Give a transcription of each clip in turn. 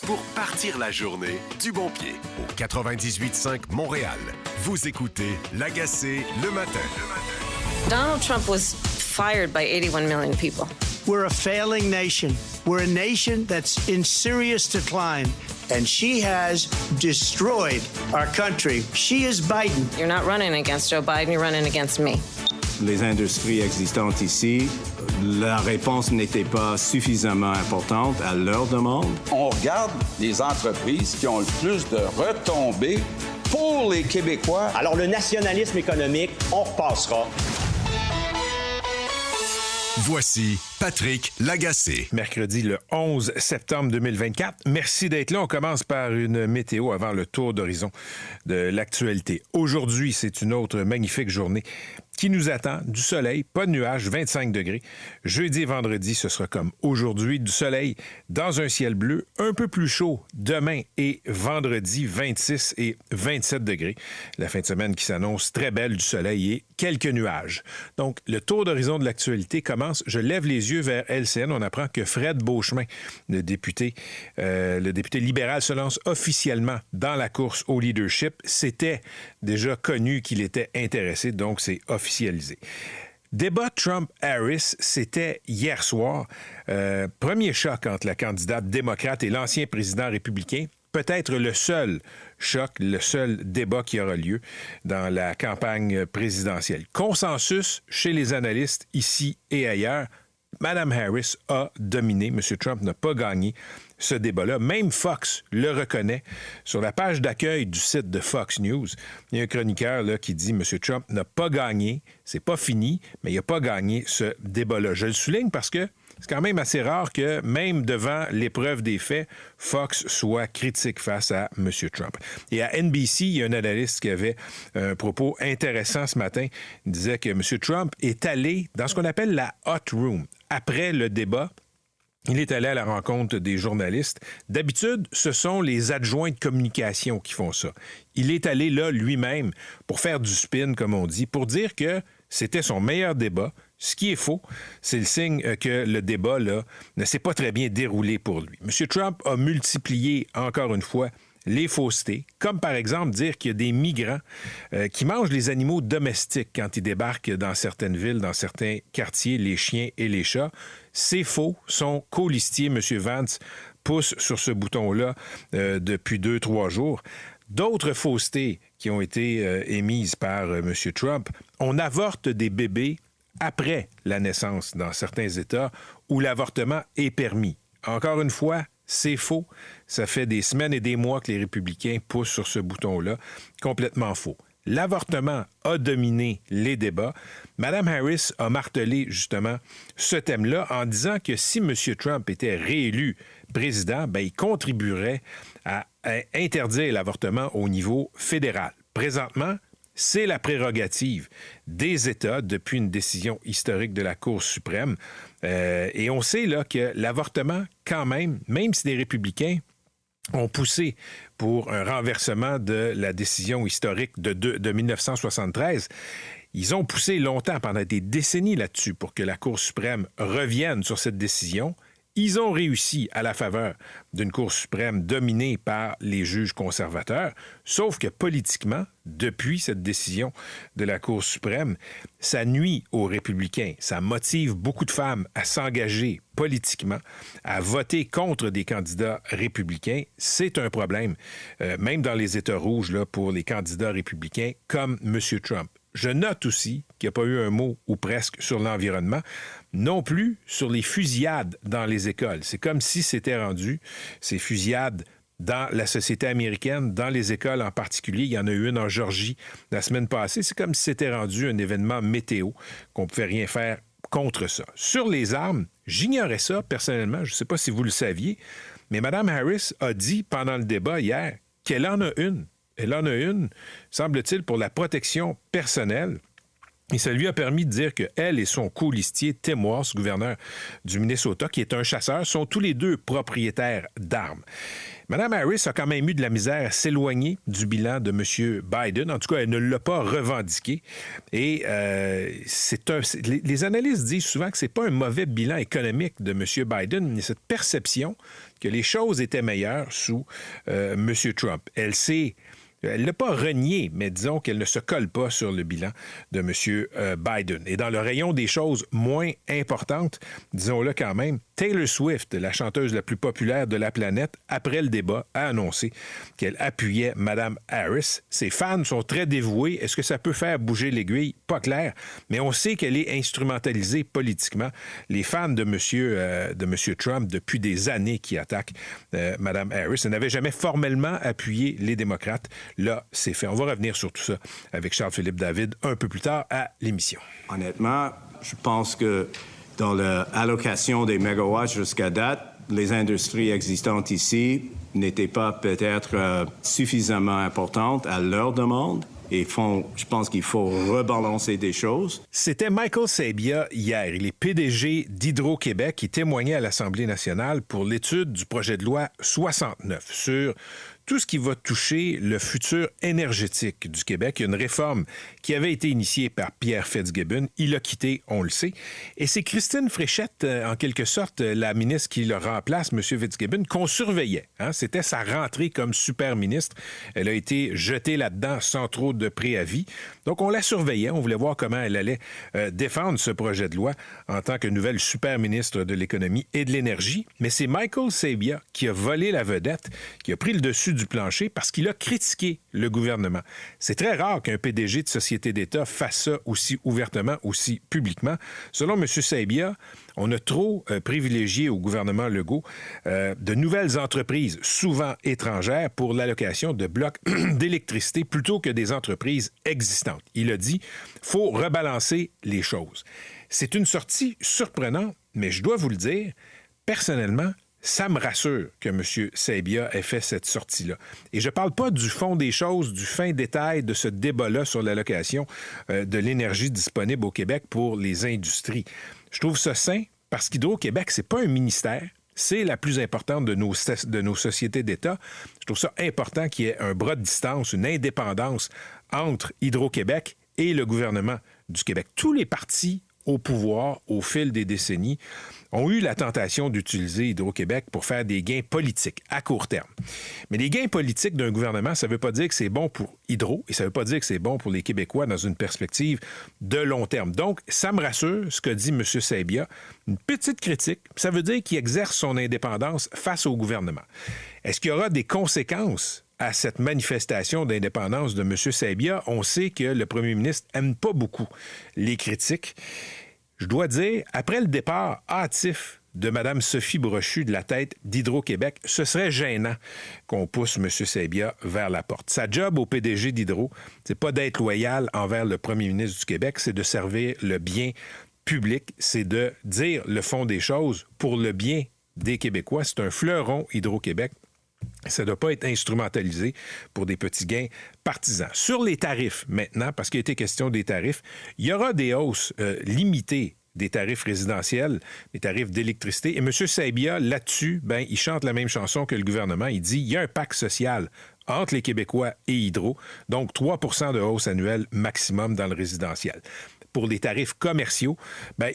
pour partir la journée du bon pied. Au 98.5 Montréal, vous écoutez L'Agacé le matin. Donald Trump was fired by 81 million people. We're a failing nation. We're a nation that's in serious decline. And she has destroyed our country. She is Biden. You're not running against Joe Biden, you're running against me. Les industries existantes ici, la réponse n'était pas suffisamment importante à leur demande. On regarde les entreprises qui ont le plus de retombées pour les Québécois. Alors, le nationalisme économique, on repassera. Voici Patrick Lagacé. Mercredi le 11 septembre 2024. Merci d'être là. On commence par une météo avant le tour d'horizon de l'actualité. Aujourd'hui, c'est une autre magnifique journée qui nous attend. Du soleil, pas de nuages, 25 degrés. Jeudi et vendredi, ce sera comme aujourd'hui, du soleil dans un ciel bleu, un peu plus chaud demain et vendredi, 26 et 27 degrés. La fin de semaine qui s'annonce très belle, du soleil et quelques nuages. Donc, le tour d'horizon de l'actualité commence. Je lève les yeux vers LCN. On apprend que Fred Beauchemin, le député libéral, se lance officiellement dans la course au leadership. C'était déjà connu qu'il était intéressé, donc c'est officialisé. Débat Trump-Harris, c'était hier soir. Premier choc entre la candidate démocrate et l'ancien président républicain. Peut-être le seul choc, le seul débat qui aura lieu dans la campagne présidentielle. Consensus chez les analystes ici et ailleurs. Mme Harris a dominé. M. Trump n'a pas gagné ce débat-là. Même Fox le reconnaît. Sur la page d'accueil du site de Fox News, il y a un chroniqueur là, qui dit « M. Trump n'a pas gagné, c'est pas fini, mais il n'a pas gagné ce débat-là ». Je le souligne parce que c'est quand même assez rare que, même devant l'épreuve des faits, Fox soit critique face à M. Trump. Et à NBC, il y a un analyste qui avait un propos intéressant ce matin. Il disait que M. Trump est allé dans ce qu'on appelle la hot room. Après le débat, il est allé à la rencontre des journalistes. D'habitude, ce sont les adjoints de communication qui font ça. Il est allé là lui-même pour faire du spin, comme on dit, pour dire que c'était son meilleur débat. Ce qui est faux, c'est le signe que le débat là, ne s'est pas très bien déroulé pour lui. M. Trump a multiplié, encore une fois, les faussetés, comme par exemple dire qu'il y a des migrants qui mangent les animaux domestiques quand ils débarquent dans certaines villes, dans certains quartiers, les chiens et les chats. C'est faux. Son colistier, M. Vance, pousse sur ce bouton-là depuis 2-3 jours. D'autres faussetés qui ont été émises par M. Trump, on avorte des bébés après la naissance dans certains États où l'avortement est permis. Encore une fois, c'est faux. Ça fait des semaines et des mois que les républicains poussent sur ce bouton-là. Complètement faux. L'avortement a dominé les débats. Mme Harris a martelé justement ce thème-là en disant que si M. Trump était réélu président, il contribuerait à interdire l'avortement au niveau fédéral. Présentement, c'est la prérogative des États depuis une décision historique de la Cour suprême. Et on sait là que l'avortement, quand même si les républicains ont poussé pour un renversement de la décision historique de 1973, ils ont poussé longtemps, pendant des décennies là-dessus, pour que la Cour suprême revienne sur cette décision. Ils ont réussi à la faveur d'une Cour suprême dominée par les juges conservateurs, sauf que politiquement, depuis cette décision de la Cour suprême, ça nuit aux républicains. Ça motive beaucoup de femmes à s'engager politiquement, à voter contre des candidats républicains. C'est un problème, même dans les États rouges, là, pour les candidats républicains comme M. Trump. Je note aussi qu'il n'y a pas eu un mot ou presque sur l'environnement, non plus sur les fusillades dans les écoles. C'est comme si c'était rendu, ces fusillades dans la société américaine, dans les écoles en particulier. Il y en a eu une en Georgie la semaine passée. C'est comme si c'était rendu un événement météo, qu'on ne pouvait rien faire contre ça. Sur les armes, j'ignorais ça personnellement, je ne sais pas si vous le saviez, mais Mme Harris a dit pendant le débat hier qu'elle en a une. Elle en a une, semble-t-il, pour la protection personnelle. Et ça lui a permis de dire qu'elle et son colistier, Tim Walz, gouverneur du Minnesota, qui est un chasseur, sont tous les deux propriétaires d'armes. Mme Harris a quand même eu de la misère à s'éloigner du bilan de M. Biden. En tout cas, elle ne l'a pas revendiqué. Et les analystes disent souvent que c'est pas un mauvais bilan économique de M. Biden, mais cette perception que les choses étaient meilleures sous M. Trump. Elle l'a pas renié, mais disons qu'elle ne se colle pas sur le bilan de M. Biden. Et dans le rayon des choses moins importantes, disons-le quand même, Taylor Swift, la chanteuse la plus populaire de la planète, après le débat, a annoncé qu'elle appuyait Mme Harris. Ses fans sont très dévoués. Est-ce que ça peut faire bouger l'aiguille? Pas clair. Mais on sait qu'elle est instrumentalisée politiquement. Les fans de M. Trump, depuis des années, qui attaquent Mme Harris, elle n'avait jamais formellement appuyé les démocrates. Là, c'est fait. On va revenir sur tout ça avec Charles-Philippe David un peu plus tard à l'émission. Honnêtement, je pense que dans l'allocation des mégawatts jusqu'à date, les industries existantes ici n'étaient pas peut-être suffisamment importantes à leur demande. Et je pense qu'il faut rebalancer des choses. C'était Michael Sabia hier. Il est PDG d'Hydro-Québec qui témoignait à l'Assemblée nationale pour l'étude du projet de loi 69 sur tout ce qui va toucher le futur énergétique du Québec. Il y a une réforme qui avait été initiée par Pierre Fitzgibbon. Il a quitté, on le sait. Et c'est Christine Fréchette, en quelque sorte, la ministre qui le remplace, M. Fitzgibbon, qu'on surveillait. C'était sa rentrée comme super ministre. Elle a été jetée là-dedans sans trop de préavis. Donc, on la surveillait. On voulait voir comment elle allait défendre ce projet de loi en tant que nouvelle super ministre de l'Économie et de l'Énergie. Mais c'est Michael Sabia qui a volé la vedette, qui a pris le dessus du plancher parce qu'il a critiqué le gouvernement. C'est très rare qu'un PDG de société d'État fasse ça aussi ouvertement, aussi publiquement. Selon M. Sabia, on a trop privilégié au gouvernement Legault de nouvelles entreprises, souvent étrangères, pour l'allocation de blocs d'électricité plutôt que des entreprises existantes. Il a dit, faut rebalancer les choses. C'est une sortie surprenante, mais je dois vous le dire, personnellement, ça me rassure que M. Sabia ait fait cette sortie-là. Et je ne parle pas du fond des choses, du fin détail de ce débat-là sur l'allocation de l'énergie disponible au Québec pour les industries. Je trouve ça sain parce qu'Hydro-Québec, c'est pas un ministère. C'est la plus importante de nos sociétés d'État. Je trouve ça important qu'il y ait un bras de distance, une indépendance entre Hydro-Québec et le gouvernement du Québec. Tous les partis au pouvoir au fil des décennies ont eu la tentation d'utiliser Hydro-Québec pour faire des gains politiques à court terme. Mais les gains politiques d'un gouvernement, ça ne veut pas dire que c'est bon pour Hydro et ça ne veut pas dire que c'est bon pour les Québécois dans une perspective de long terme. Donc, ça me rassure ce que dit M. Sabia. Une petite critique, ça veut dire qu'il exerce son indépendance face au gouvernement. Est-ce qu'il y aura des conséquences à cette manifestation d'indépendance de M. Sabia? On sait que le premier ministre n'aime pas beaucoup les critiques. Je dois dire, après le départ hâtif de Mme Sophie Brochu de la tête d'Hydro-Québec, ce serait gênant qu'on pousse M. Sabia vers la porte. Sa job au PDG d'Hydro, c'est pas d'être loyal envers le premier ministre du Québec, c'est de servir le bien public, c'est de dire le fond des choses pour le bien des Québécois. C'est un fleuron Hydro-Québec. Ça ne doit pas être instrumentalisé pour des petits gains partisans. Sur les tarifs, maintenant, parce qu'il a été question des tarifs, il y aura des hausses limitées des tarifs résidentiels, des tarifs d'électricité. Et M. Sabia, là-dessus, il chante la même chanson que le gouvernement. Il dit, il y a un pacte social entre les Québécois et Hydro, donc 3 % de hausse annuelle maximum dans le résidentiel. Pour les tarifs commerciaux,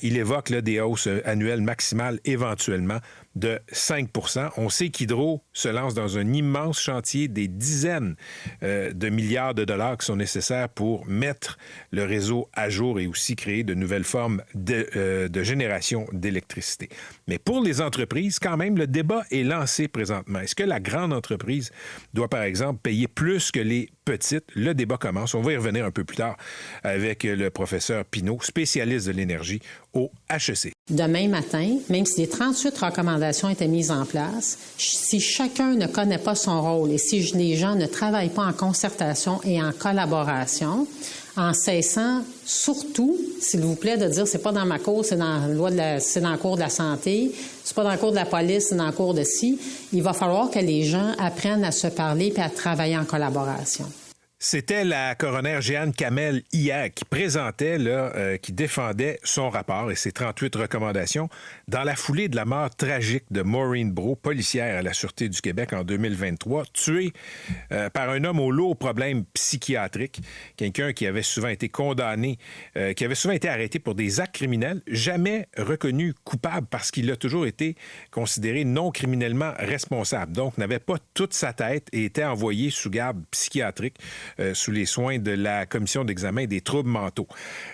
il évoque là, des hausses annuelles maximales éventuellement de 5 %. On sait qu'Hydro se lance dans un immense chantier, des dizaines de milliards de dollars qui sont nécessaires pour mettre le réseau à jour et aussi créer de nouvelles formes de génération d'électricité. Mais pour les entreprises, quand même, le débat est lancé présentement. Est-ce que la grande entreprise doit, par exemple, payer plus que les petites? Le débat commence. On va y revenir un peu plus tard avec le professeur Pinault, spécialiste de l'énergie au HEC. Demain matin, même si les 38 recommandations étaient mises en place, si chacun ne connaît pas son rôle et si les gens ne travaillent pas en concertation et en collaboration, en cessant surtout, s'il vous plaît, de dire c'est pas dans ma cour, c'est dans la loi c'est dans la cour de la santé, c'est pas dans la cour de la police, c'est dans la cour de ci, il va falloir que les gens apprennent à se parler et à travailler en collaboration. C'était la coroner Jeanne Kamel hier qui présentait, qui défendait son rapport et ses 38 recommandations dans la foulée de la mort tragique de Maureen Brault, policière à la Sûreté du Québec en 2023, tuée par un homme aux lourds problèmes psychiatriques, quelqu'un qui avait souvent été condamné, qui avait souvent été arrêté pour des actes criminels, jamais reconnu coupable parce qu'il a toujours été considéré non criminellement responsable, donc n'avait pas toute sa tête et était envoyé sous garde psychiatrique sous les soins de la commission d'examen des troubles mentaux.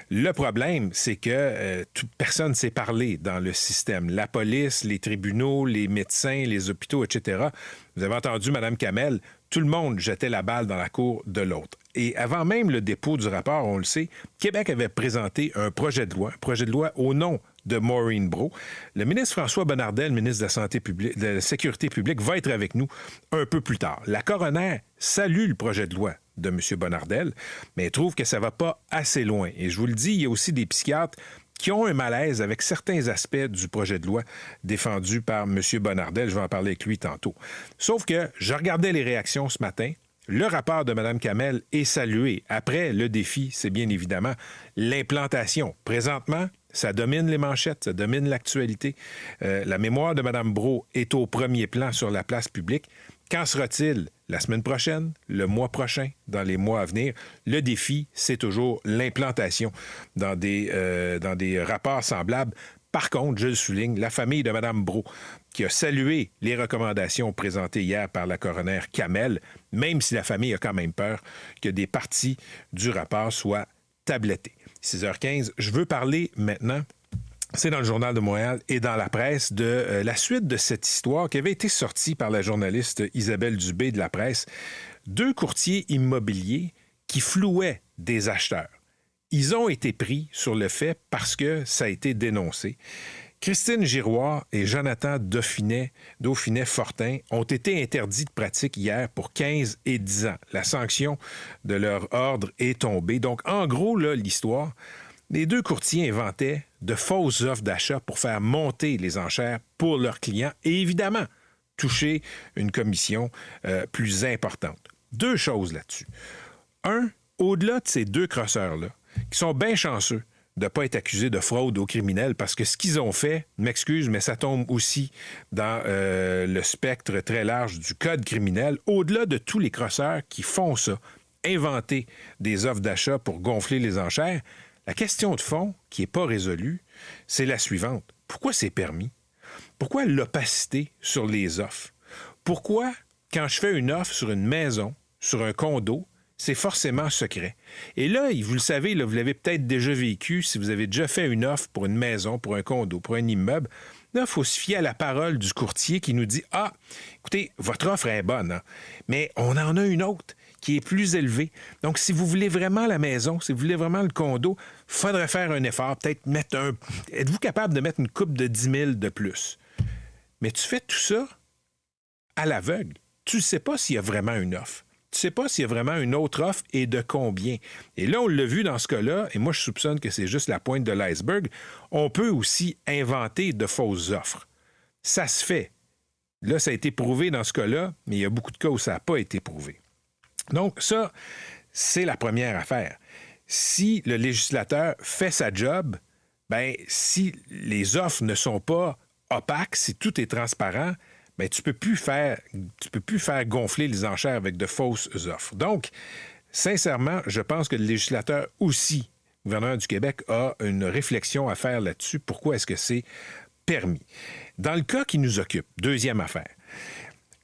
Le problème, c'est que personne ne s'est parlé dans le système. La police, les tribunaux, les médecins, les hôpitaux, etc. Vous avez entendu Mme Kamel, tout le monde jetait la balle dans la cour de l'autre. Et avant même le dépôt du rapport, on le sait, Québec avait présenté un projet de loi au nom de Maureen Brault. Le ministre François Bonnardel, ministre de la Santé publique, de la Sécurité publique, va être avec nous un peu plus tard. La coroner salue le projet de loi de M. Bonnardel, mais elle trouve que ça ne va pas assez loin. Et je vous le dis, il y a aussi des psychiatres qui ont un malaise avec certains aspects du projet de loi défendu par M. Bonnardel. Je vais en parler avec lui tantôt. Sauf que je regardais les réactions ce matin. Le rapport de Mme Kamel est salué. Après, le défi, c'est bien évidemment l'implantation. Présentement, ça domine les manchettes, ça domine l'actualité. La mémoire de Mme Brault est au premier plan sur la place publique. Qu'en sera-t-il la semaine prochaine, le mois prochain, dans les mois à venir? Le défi, c'est toujours l'implantation dans des rapports semblables. Par contre, je le souligne, la famille de Mme Brault, qui a salué les recommandations présentées hier par la coroner Kamel, même si la famille a quand même peur que des parties du rapport soient tablettées. 6h15, je veux parler maintenant, c'est dans le Journal de Montréal et dans la presse, de la suite de cette histoire qui avait été sortie par la journaliste Isabelle Dubé de la presse. 2 courtiers immobiliers qui flouaient des acheteurs. Ils ont été pris sur le fait parce que ça a été dénoncé. Christine Giroir et Jonathan Dauphinet-Fortin ont été interdits de pratique hier pour 15 et 10 ans. La sanction de leur ordre est tombée. Donc, en gros, là, l'histoire, les 2 courtiers inventaient de fausses offres d'achat pour faire monter les enchères pour leurs clients et évidemment toucher une commission plus importante. 2 choses là-dessus. 1, au-delà de ces 2 crosseurs-là, qui sont bien chanceux de ne pas être accusés de fraude aux criminels parce que ce qu'ils ont fait, m'excuse, mais ça tombe aussi dans le spectre très large du code criminel. Au-delà de tous les crosseurs qui font ça, inventer des offres d'achat pour gonfler les enchères, la question de fond qui n'est pas résolue, c'est la suivante. Pourquoi c'est permis? Pourquoi l'opacité sur les offres? Pourquoi, quand je fais une offre sur une maison, sur un condo, c'est forcément secret. Et là, vous le savez, là, vous l'avez peut-être déjà vécu, si vous avez déjà fait une offre pour une maison, pour un condo, pour un immeuble, là, il faut se fier à la parole du courtier qui nous dit « Ah, écoutez, votre offre est bonne, hein, mais on en a une autre qui est plus élevée. Donc, si vous voulez vraiment la maison, si vous voulez vraiment le condo, il faudrait faire un effort, peut-être mettre un... Êtes-vous capable de mettre une coupe de 10 000 de plus? » Mais tu fais tout ça à l'aveugle. Tu ne sais pas s'il y a vraiment une offre. Tu ne sais pas s'il y a vraiment une autre offre et de combien. Et là, on l'a vu dans ce cas-là, et moi, je soupçonne que c'est juste la pointe de l'iceberg, on peut aussi inventer de fausses offres. Ça se fait. Là, ça a été prouvé dans ce cas-là, mais il y a beaucoup de cas où ça n'a pas été prouvé. Donc, ça, c'est la première affaire. Si le législateur fait sa job, bien, si les offres ne sont pas opaques, si tout est transparent, bien, tu peux plus faire gonfler les enchères avec de fausses offres. Donc, sincèrement, je pense que le législateur aussi, le gouvernement du Québec, a une réflexion à faire là-dessus. Pourquoi est-ce que c'est permis? Dans le cas qui nous occupe, deuxième affaire,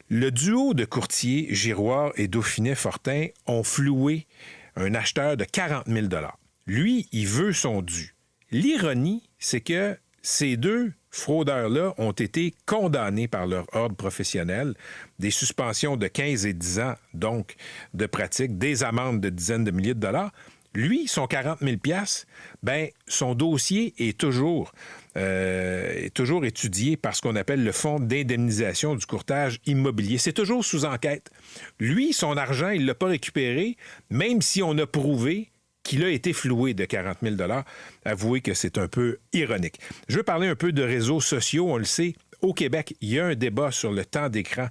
le duo de courtiers Giroir et Dauphinet-Fortin ont floué un acheteur de 40 000 $. Lui, il veut son dû. L'ironie, c'est que ces 2 fraudeurs-là ont été condamnés par leur ordre professionnel, des suspensions de 15 et 10 ans, donc, de pratique, des amendes de dizaines de milliers de dollars. Lui, son 40 000 $, bien, son dossier est toujours étudié par ce qu'on appelle le Fonds d'indemnisation du courtage immobilier. C'est toujours sous enquête. Lui, son argent, il ne l'a pas récupéré, même si on a prouvé qu'il a été floué de 40 000 $. Avouez que c'est un peu ironique. Je veux parler un peu de réseaux sociaux. On le sait, Au Québec, il y a un débat sur le temps d'écran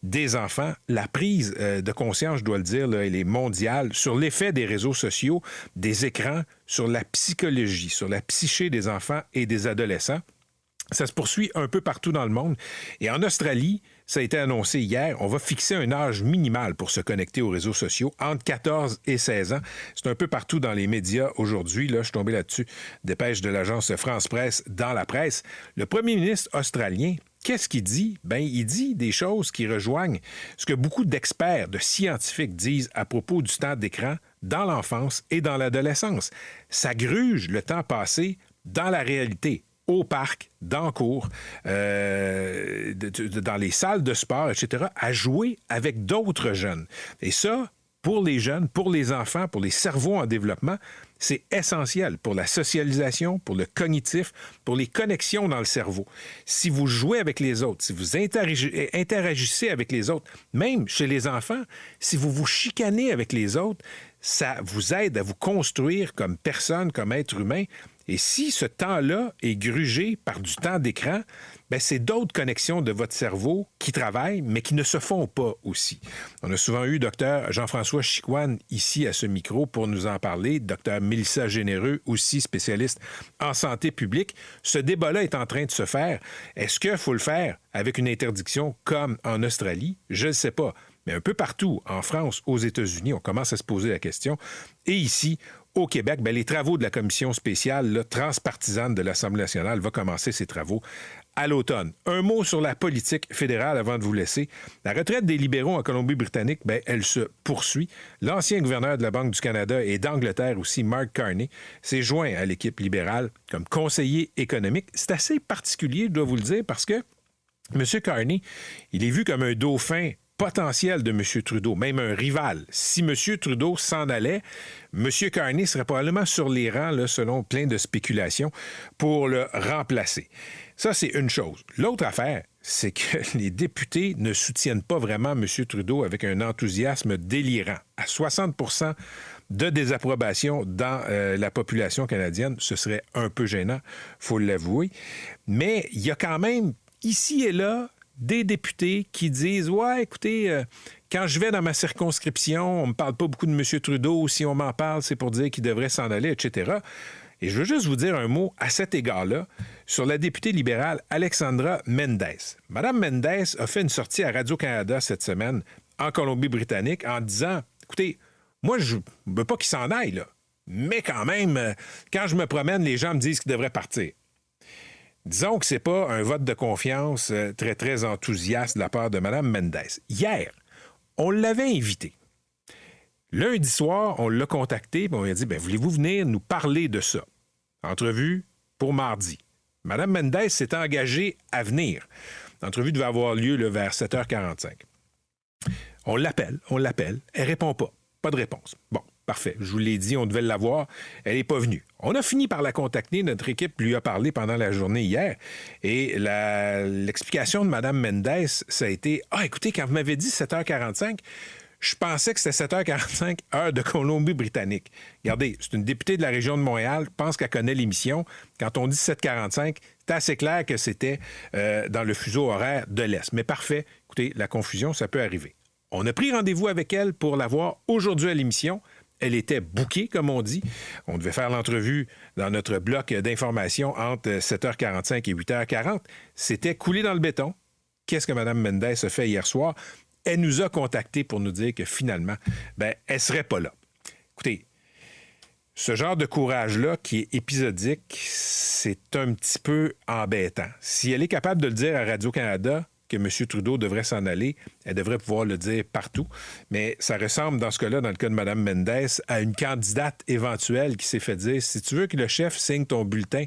des enfants. La prise de conscience, je dois le dire, là, elle est mondiale, sur l'effet des réseaux sociaux, des écrans, sur la psychologie, sur la psyché des enfants et des adolescents. Ça se poursuit un peu partout dans le monde. Et en Australie, ça a été annoncé hier, on va fixer un âge minimal pour se connecter aux réseaux sociaux, entre 14 et 16 ans. C'est un peu partout dans les médias aujourd'hui. Là, je suis tombé là-dessus. Dépêche de l'agence France Presse dans la presse. Le premier ministre australien, qu'est-ce qu'il dit? Bien, il dit des choses qui rejoignent ce que beaucoup d'experts, de scientifiques disent à propos du temps d'écran dans l'enfance et dans l'adolescence. Ça gruge le temps passé dans la réalité, au parc, dans le cours, dans les salles de sport, etc., à jouer avec d'autres jeunes. Et ça, pour les jeunes, pour les enfants, pour les cerveaux en développement, c'est essentiel pour la socialisation, pour le cognitif, pour les connexions dans le cerveau. Si vous jouez avec les autres, si vous interagissez avec les autres, même chez les enfants, si vous vous chicanez avec les autres, ça vous aide à vous construire comme personne, comme être humain. Et si ce temps-là est grugé par du temps d'écran, bien, c'est d'autres connexions de votre cerveau qui travaillent, mais qui ne se font pas aussi. On a souvent eu Dr Jean-François Chicoine ici à ce micro pour nous en parler, Dr Mélissa Généreux, aussi spécialiste en santé publique. Ce débat-là est en train de se faire. Est-ce qu'il faut le faire avec une interdiction comme en Australie? Je ne sais pas. Mais un peu partout, en France, aux États-Unis, on commence à se poser la question. Et ici, au Québec, bien, les travaux de la commission spéciale là, transpartisane de l'Assemblée nationale vont commencer ses travaux à l'automne. Un mot sur la politique fédérale avant de vous laisser. La retraite des libéraux en Colombie-Britannique, bien, elle se poursuit. L'ancien gouverneur de la Banque du Canada et d'Angleterre aussi, Mark Carney, s'est joint à l'équipe libérale comme conseiller économique. C'est assez particulier, je dois vous le dire, parce que M. Carney, il est vu comme un dauphin potentiel de M. Trudeau, même un rival. Si M. Trudeau s'en allait, M. Carney serait probablement sur les rangs, là, selon plein de spéculations, pour le remplacer. Ça, c'est une chose. L'autre affaire, c'est que les députés ne soutiennent pas vraiment M. Trudeau avec un enthousiasme délirant. À 60 % de désapprobation dans la population canadienne, ce serait un peu gênant, il faut l'avouer. Mais il y a quand même, ici et là, des députés qui disent « Ouais, écoutez, quand je vais dans ma circonscription, on me parle pas beaucoup de M. Trudeau. Si on m'en parle, c'est pour dire qu'il devrait s'en aller, etc. » Et je veux juste vous dire un mot à cet égard-là sur la députée libérale Alexandra Mendez. Mme Mendez a fait une sortie à Radio-Canada cette semaine en Colombie-Britannique en disant « Écoutez, moi, je ne veux pas qu'il s'en aille, là. Mais quand même, quand je me promène, les gens me disent qu'il devrait partir. » Disons que ce n'est pas un vote de confiance très, très enthousiaste de la part de Mme Mendez. Hier, on l'avait invitée. Lundi soir, on l'a contactée et on lui a dit « Voulez-vous venir nous parler de ça? » Entrevue pour mardi. Mme Mendez s'est engagée à venir. L'entrevue devait avoir lieu là, vers 7h45. On l'appelle. Elle ne répond pas. Pas de réponse. Bon. Parfait. Je vous l'ai dit, on devait l'avoir. Elle n'est pas venue. On a fini par la contacter. Notre équipe lui a parlé pendant la journée hier. Et l'explication de Mme Mendez, ça a été « Ah, écoutez, quand vous m'avez dit 7h45, je pensais que c'était 7h45, heure de Colombie-Britannique. Regardez, c'est une députée de la région de Montréal. Je pense qu'elle connaît l'émission. Quand on dit 7h45, c'est assez clair que c'était dans le fuseau horaire de l'Est. Mais parfait. Écoutez, la confusion, ça peut arriver. On a pris rendez-vous avec elle pour la voir aujourd'hui à l'émission. Elle était bookée, comme on dit. On devait faire l'entrevue dans notre bloc d'information entre 7h45 et 8h40. C'était coulé dans le béton. Qu'est-ce que Mme Mendez a fait hier soir? Elle nous a contactés pour nous dire que finalement, elle ne serait pas là. Écoutez, ce genre de courage-là qui est épisodique, c'est un petit peu embêtant. Si elle est capable de le dire à Radio-Canada, que M. Trudeau devrait s'en aller, elle devrait pouvoir le dire partout. Mais ça ressemble, dans ce cas-là, dans le cas de Mme Mendez, à une candidate éventuelle qui s'est fait dire « Si tu veux que le chef signe ton bulletin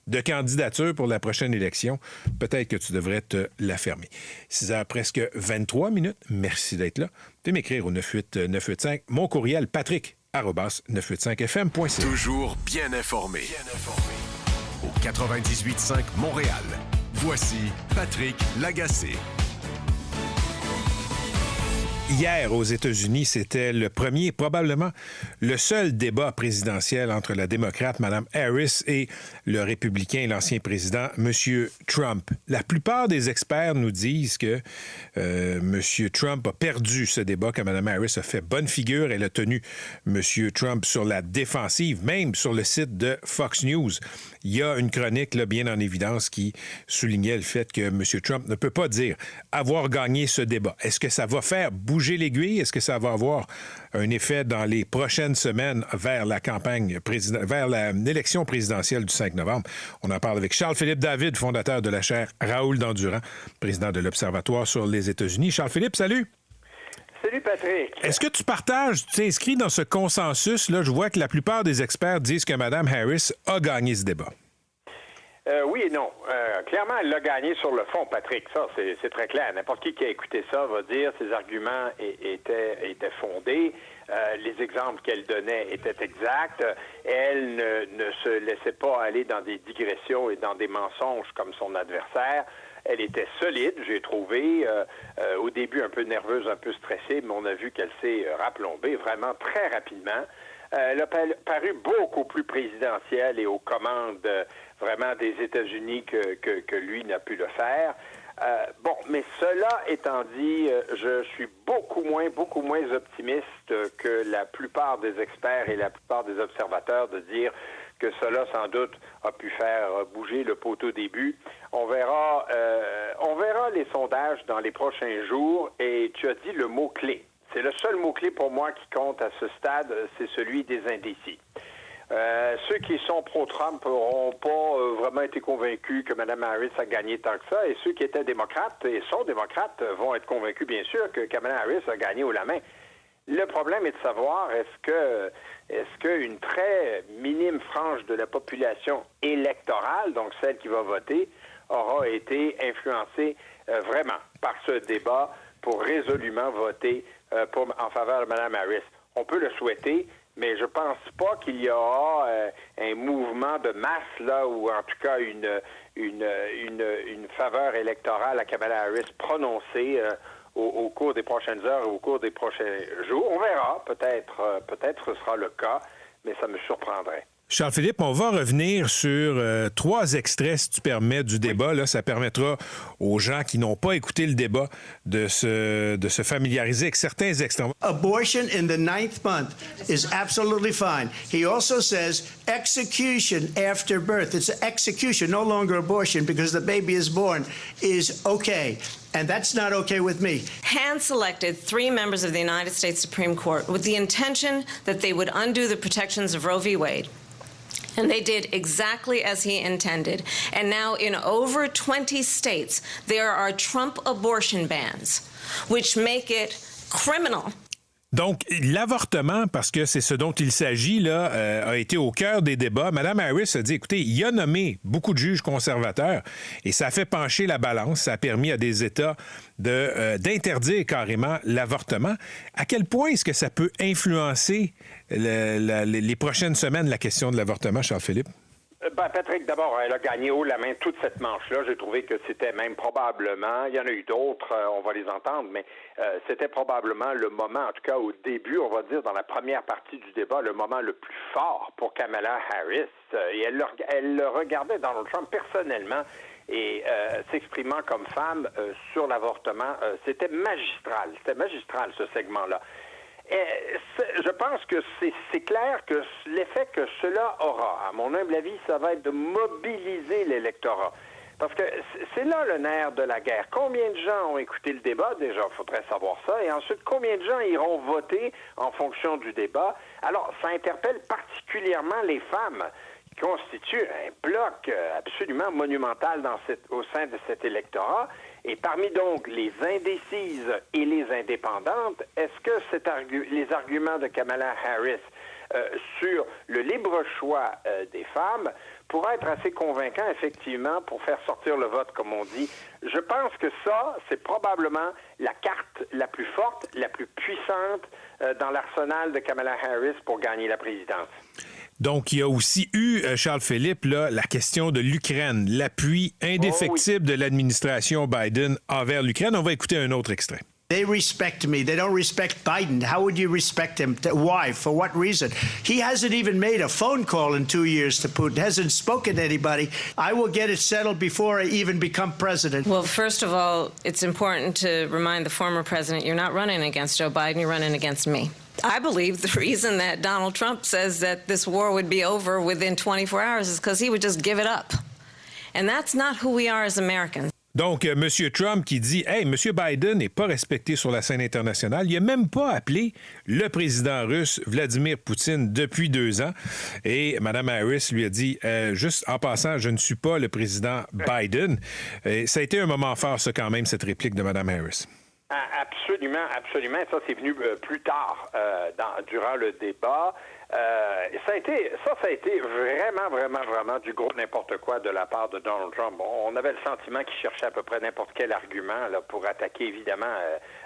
de candidature pour la prochaine élection, peut-être que tu devrais te la fermer. » 6h presque 23 minutes. Merci d'être là. Tu peux m'écrire au 98985. Mon courriel, patrick@985fm.ca. Toujours bien informé. Au 98.5 Montréal. Voici Patrick Lagacé. Hier, aux États-Unis, c'était le premier, probablement le seul débat présidentiel entre la démocrate Mme Harris et le républicain, l'ancien président, M. Trump. La plupart des experts nous disent que M. Trump a perdu ce débat, que Mme Harris a fait bonne figure. Elle a tenu M. Trump sur la défensive, même sur le site de Fox News. Il y a une chronique là, bien en évidence qui soulignait le fait que M. Trump ne peut pas dire avoir gagné ce débat. Est-ce que ça va faire bouger l'aiguille? Est-ce que ça va avoir un effet dans les prochaines semaines vers la campagne vers l'élection présidentielle du 5 novembre? On en parle avec Charles-Philippe David, fondateur de la chaire Raoul Dandurand, président de l'Observatoire sur les États-Unis. Charles-Philippe, salut! Salut Patrick. Est-ce que tu partages, tu t'inscris dans ce consensus-là? Je vois que la plupart des experts disent que Mme Harris a gagné ce débat. Oui et non. Clairement, elle l'a gagné sur le fond, Patrick. Ça, c'est très clair. N'importe qui a écouté ça va dire que ses arguments étaient fondés. Les exemples qu'elle donnait étaient exacts. Elle ne se laissait pas aller dans des digressions et dans des mensonges comme son adversaire. Elle était solide, j'ai trouvé, au début un peu nerveuse, un peu stressée, mais on a vu qu'elle s'est raplombée vraiment très rapidement. Elle a paru beaucoup plus présidentielle et aux commandes vraiment des États-Unis que lui n'a pu le faire. Mais cela étant dit, je suis beaucoup moins optimiste que la plupart des experts et la plupart des observateurs de dire que cela, sans doute, a pu faire bouger le pot au début. On verra les sondages dans les prochains jours et tu as dit le mot-clé. C'est le seul mot-clé pour moi qui compte à ce stade, c'est celui des indécis. Ceux qui sont pro-Trump n'auront pas vraiment été convaincus que Mme Harris a gagné tant que ça, et ceux qui étaient démocrates et sont démocrates vont être convaincus, bien sûr, que Kamala Harris a gagné haut la main. Le problème est de savoir est-ce qu'une très minime frange de la population électorale, donc celle qui va voter, aura été influencée vraiment par ce débat pour résolument voter en faveur de Mme Harris. On peut le souhaiter, mais je pense pas qu'il y aura un mouvement de masse là, ou en tout cas une faveur électorale à Kamala Harris prononcée au cours des prochaines heures ou au cours des prochains jours. On verra, peut-être ce sera le cas, mais ça me surprendrait. Charles-Philippe, on va revenir sur 3 extraits, si tu permets, du débat. Là, ça permettra aux gens qui n'ont pas écouté le débat de se familiariser avec certains extraits. Abortion in the 9th month is absolutely fine. He also says execution after birth. It's execution, no longer abortion, because the baby is born, is okay. And that's not okay with me. Hand-selected 3 members of the United States Supreme Court with the intention that they would undo the protections of Roe v. Wade. And they did exactly as he intended. And now in over 20 states, there are Trump abortion bans, which make it criminal. Donc, l'avortement, parce que c'est ce dont il s'agit, là, a été au cœur des débats. Mme Harris a dit, écoutez, il a nommé beaucoup de juges conservateurs et ça a fait pencher la balance. Ça a permis à des États d'interdire carrément l'avortement. À quel point est-ce que ça peut influencer les prochaines semaines la question de l'avortement, Charles-Philippe? Patrick, d'abord, elle a gagné haut la main toute cette manche-là. J'ai trouvé que c'était même probablement, il y en a eu d'autres, on va les entendre, mais c'était probablement le moment, en tout cas au début, on va dire dans la première partie du débat, le moment le plus fort pour Kamala Harris. Et elle le regardait Donald Trump personnellement et s'exprimant comme femme sur l'avortement. C'était magistral ce segment-là. Je pense que c'est clair que l'effet que cela aura, à mon humble avis, ça va être de mobiliser l'électorat. Parce que c'est là le nerf de la guerre. Combien de gens ont écouté le débat? Déjà, il faudrait savoir ça. Et ensuite, combien de gens iront voter en fonction du débat? Alors, ça interpelle particulièrement les femmes qui constituent un bloc absolument monumental au sein de cet électorat. Et parmi donc les indécises et les indépendantes, est-ce que les arguments de Kamala Harris sur le libre choix des femmes pourraient être assez convaincants, effectivement, pour faire sortir le vote, comme on dit? Je pense que ça, c'est probablement la carte la plus forte, la plus puissante dans l'arsenal de Kamala Harris pour gagner la présidence. Donc, il y a aussi eu, Charles-Philippe, là, la question de l'Ukraine, l'appui indéfectible de l'administration Biden envers l'Ukraine. On va écouter un autre extrait. They respect me. They don't respect Biden. How would you respect him? Why? For what reason? He hasn't even made a phone call in 2 years to Putin, hasn't spoken to anybody. I will get it settled before I even become president. Well, first of all, it's important to remind the former president you're not running against Joe Biden, you're running against me. I believe the reason that Donald Trump says that this war would be over within 24 hours is because he would just give it up. And that's not who we are as Americans. Donc, M. Trump qui dit « Hey, M. Biden n'est pas respecté sur la scène internationale. Il n'a même pas appelé le président russe Vladimir Poutine depuis 2 ans. » Et Mme Harris lui a dit « Juste en passant, je ne suis pas le président Biden. » Et ça a été un moment fort, ça, quand même, cette réplique de Mme Harris. Absolument, absolument. Ça, c'est venu plus tard durant le débat. Ça a été vraiment du gros n'importe quoi de la part de Donald Trump. On avait le sentiment qu'il cherchait à peu près n'importe quel argument là, pour attaquer, évidemment,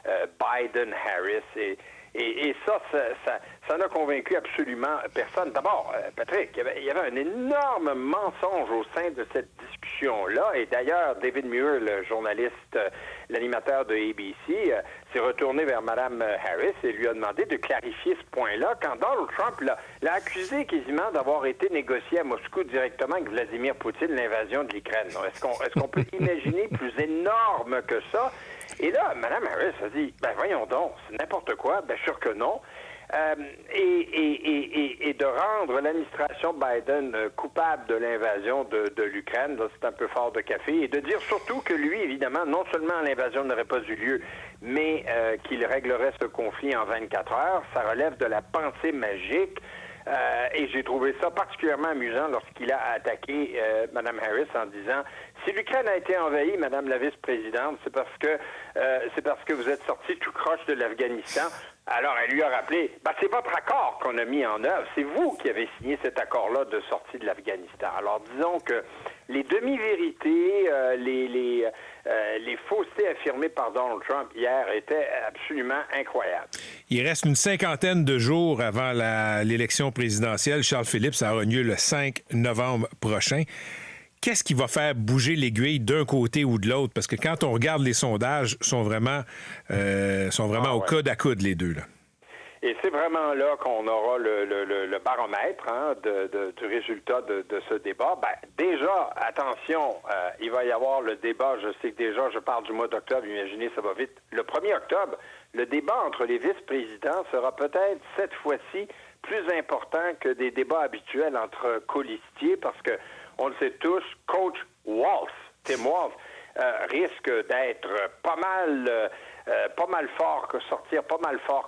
Biden, Harris. Et ça n'a convaincu absolument personne. D'abord, Patrick, il y avait un énorme mensonge au sein de cette discussion-là. Et d'ailleurs, David Muir, le journaliste, l'animateur de ABC, s'est retourné vers Mme Harris et lui a demandé de clarifier ce point-là quand Donald Trump l'a accusé quasiment d'avoir été négocié à Moscou directement avec Vladimir Poutine l'invasion de l'Ukraine. Est-ce qu'on peut imaginer plus énorme que ça? Et là, Mme Harris a dit, voyons donc, c'est n'importe quoi. Sûr que non. Et de rendre l'administration Biden coupable de l'invasion de l'Ukraine, là, c'est un peu fort de café. Et de dire surtout que lui, évidemment, non seulement l'invasion n'aurait pas eu lieu, mais qu'il réglerait ce conflit en 24 heures, ça relève de la pensée magique. Et j'ai trouvé ça particulièrement amusant lorsqu'il a attaqué Mme Harris en disant « Si l'Ukraine a été envahie, Mme la vice-présidente, c'est parce que vous êtes sorti tout croche de l'Afghanistan. » Alors, elle lui a rappelé « C'est votre accord qu'on a mis en œuvre. C'est vous qui avez signé cet accord-là de sortie de l'Afghanistan. » Alors, disons que les demi-vérités, les faussetés affirmées par Donald Trump hier étaient absolument incroyables. Il reste une 50aine de jours avant l'élection présidentielle. Charles Philippe, ça aura lieu le 5 novembre prochain. Qu'est-ce qui va faire bouger l'aiguille d'un côté ou de l'autre? Parce que quand on regarde les sondages, sont vraiment au coude à coude, les deux, là. Et c'est vraiment là qu'on aura le baromètre du résultat de ce débat. Déjà, attention, il va y avoir le débat, je sais que déjà, je parle du mois d'octobre, imaginez, ça va vite. Le 1er octobre, le débat entre les vice-présidents sera peut-être cette fois-ci plus important que des débats habituels entre colistiers, parce que on le sait tous, coach Walz, Tim Walz, risque d'être pas mal fort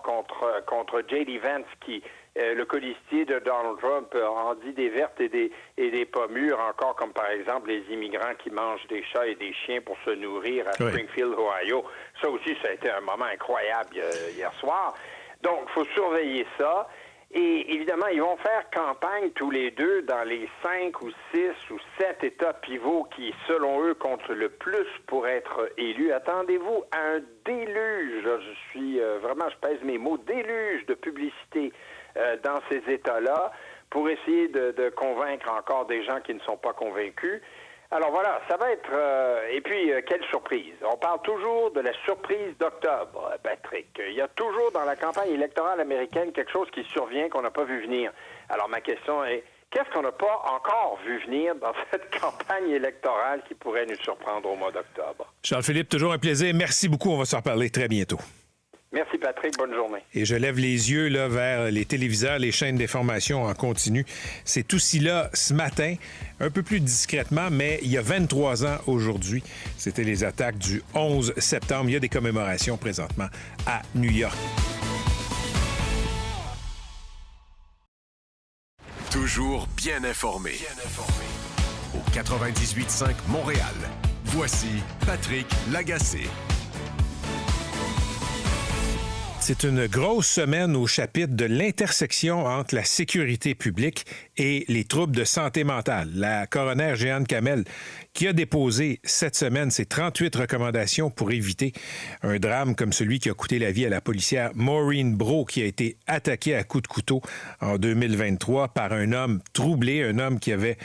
contre J.D. Vance, qui le colistier de Donald Trump en dit des vertes et des pas mûres, encore comme par exemple les immigrants qui mangent des chats et des chiens pour se nourrir à Springfield, Ohio. Ça aussi, ça a été un moment incroyable hier soir. Donc, il faut surveiller ça. Et évidemment, ils vont faire campagne tous les deux dans les 5 ou 6 ou 7 États pivots qui, selon eux, comptent le plus pour être élus. Attendez-vous à un déluge, là, je pèse mes mots, déluge de publicité dans ces États-là pour essayer de convaincre encore des gens qui ne sont pas convaincus. Alors voilà, ça va être... et puis, quelle surprise. On parle toujours de la surprise d'octobre, Patrick. Il y a toujours dans la campagne électorale américaine quelque chose qui survient qu'on n'a pas vu venir. Alors ma question est, qu'est-ce qu'on n'a pas encore vu venir dans cette campagne électorale qui pourrait nous surprendre au mois d'octobre? Charles-Philippe, toujours un plaisir. Merci beaucoup. On va se reparler très bientôt. Merci, Patrick. Bonne journée. Et je lève les yeux là, vers les téléviseurs, les chaînes d'information en continu. C'est aussi là ce matin, un peu plus discrètement, mais il y a 23 ans aujourd'hui. C'était les attaques du 11 septembre. Il y a des commémorations présentement à New York. Toujours bien informé. Au 98.5 Montréal. Voici Patrick Lagacé. C'est une grosse semaine au chapitre de l'intersection entre la sécurité publique et les troubles de santé mentale. La coroner Jeanne Kamel, qui a déposé cette semaine ses 38 recommandations pour éviter un drame comme celui qui a coûté la vie à la policière Maureen Brault, qui a été attaquée à coups de couteau en 2023 par un homme troublé, un homme qui avait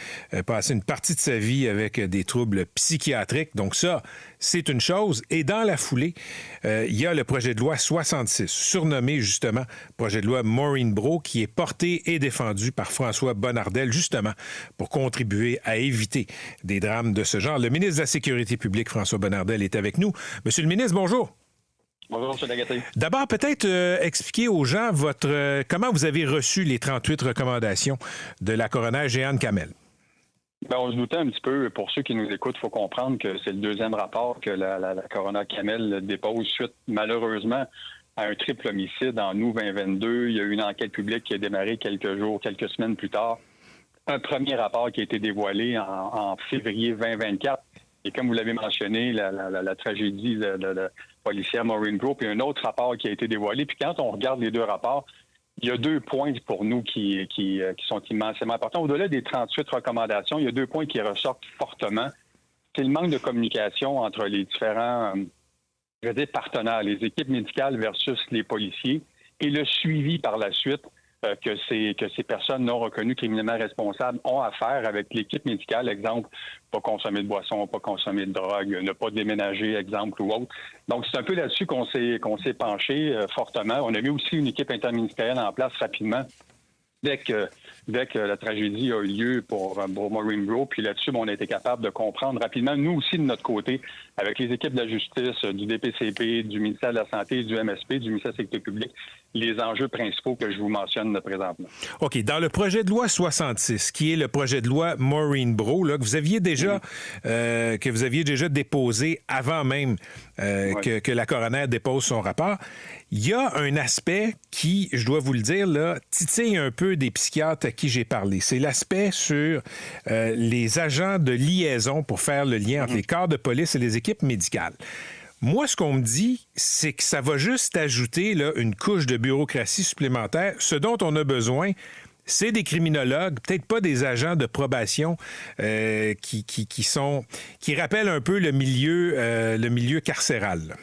passé une partie de sa vie avec des troubles psychiatriques. Donc ça, c'est une chose. Et dans la foulée, il y a le projet de loi 66, surnommé justement projet de loi Maureen Brault, qui est porté et défendu par François Bonnardel, justement, pour contribuer à éviter des drames de ce genre. Le ministre de la Sécurité publique, François Bonnardel, est avec nous. Monsieur le ministre, bonjour. Bonjour, M. Lagacé. D'abord, peut-être expliquer aux gens comment vous avez reçu les 38 recommandations de la coroner Jeanne Kamel. Bien, on se doutait un petit peu. Pour ceux qui nous écoutent, il faut comprendre que c'est le deuxième rapport que la coroner Kamel dépose suite, malheureusement, à un triple homicide en août 2022. Il y a eu une enquête publique qui a démarré quelques semaines plus tard. Un premier rapport qui a été dévoilé en février 2024. Et comme vous l'avez mentionné, la tragédie de la policière Maureen Brault, puis un autre rapport qui a été dévoilé. Puis quand on regarde les deux rapports, il y a 2 points pour nous qui sont immensément importants. Au-delà des 38 recommandations, il y a 2 points qui ressortent fortement. C'est le manque de communication entre les différents partenaires, les équipes médicales versus les policiers, et le suivi par la suite que ces personnes non reconnues criminellement responsables ont à faire avec l'équipe médicale, exemple, pas consommer de boisson, pas consommer de drogue, ne pas déménager, exemple, ou autre. Donc, c'est un peu là-dessus qu'on s'est penché fortement. On a mis aussi une équipe interministérielle en place rapidement dès que la tragédie a eu lieu pour Maureen Brault. Puis là-dessus, on a été capable de comprendre rapidement, nous aussi de notre côté, avec les équipes de la justice, du DPCP, du ministère de la Santé, du MSP, du ministère de la Sécurité publique, les enjeux principaux que je vous mentionne présentement. OK. Dans le projet de loi 66, qui est le projet de loi Maureen Brault, là, que vous aviez déjà déposé avant même que la coroner dépose son rapport, il y a un aspect qui, je dois vous le dire, là, titille un peu des psychiatres à qui j'ai parlé. C'est l'aspect sur les agents de liaison pour faire le lien entre les corps de police et les équipes médicales. Moi, ce qu'on me dit, c'est que ça va juste ajouter là, une couche de bureaucratie supplémentaire. Ce dont on a besoin, c'est des criminologues, peut-être pas des agents de probation qui rappellent un peu le milieu carcéral.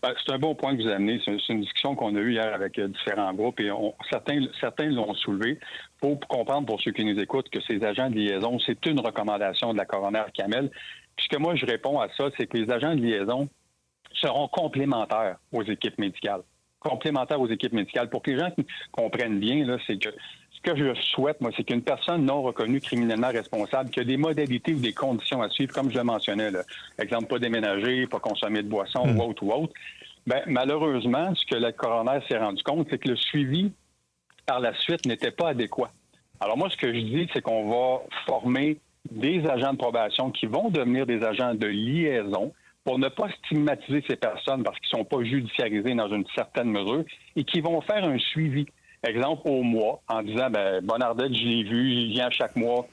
C'est un bon point que vous amenez. C'est une discussion qu'on a eue hier avec différents groupes et certains l'ont soulevé. Il faut comprendre, pour ceux qui nous écoutent, que ces agents de liaison, c'est une recommandation de la coroner Kamel. Puis ce que moi, je réponds à ça, c'est que les agents de liaison seront complémentaires aux équipes médicales. Complémentaires aux équipes médicales. Pour que les gens comprennent bien, là, c'est que ce que je souhaite, moi, c'est qu'une personne non reconnue criminellement responsable, qui a des modalités ou des conditions à suivre, comme je le mentionnais, là, exemple, pas déménager, pas consommer de boisson ou autre, bien, malheureusement, ce que la coroner s'est rendu compte, c'est que le suivi par la suite n'était pas adéquat. Alors moi, ce que je dis, c'est qu'on va former des agents de probation qui vont devenir des agents de liaison pour ne pas stigmatiser ces personnes parce qu'ils ne sont pas judiciarisés dans une certaine mesure et qui vont faire un suivi. Exemple, au mois, en disant, Bonnardel, je l'ai vu, il vient chaque mois,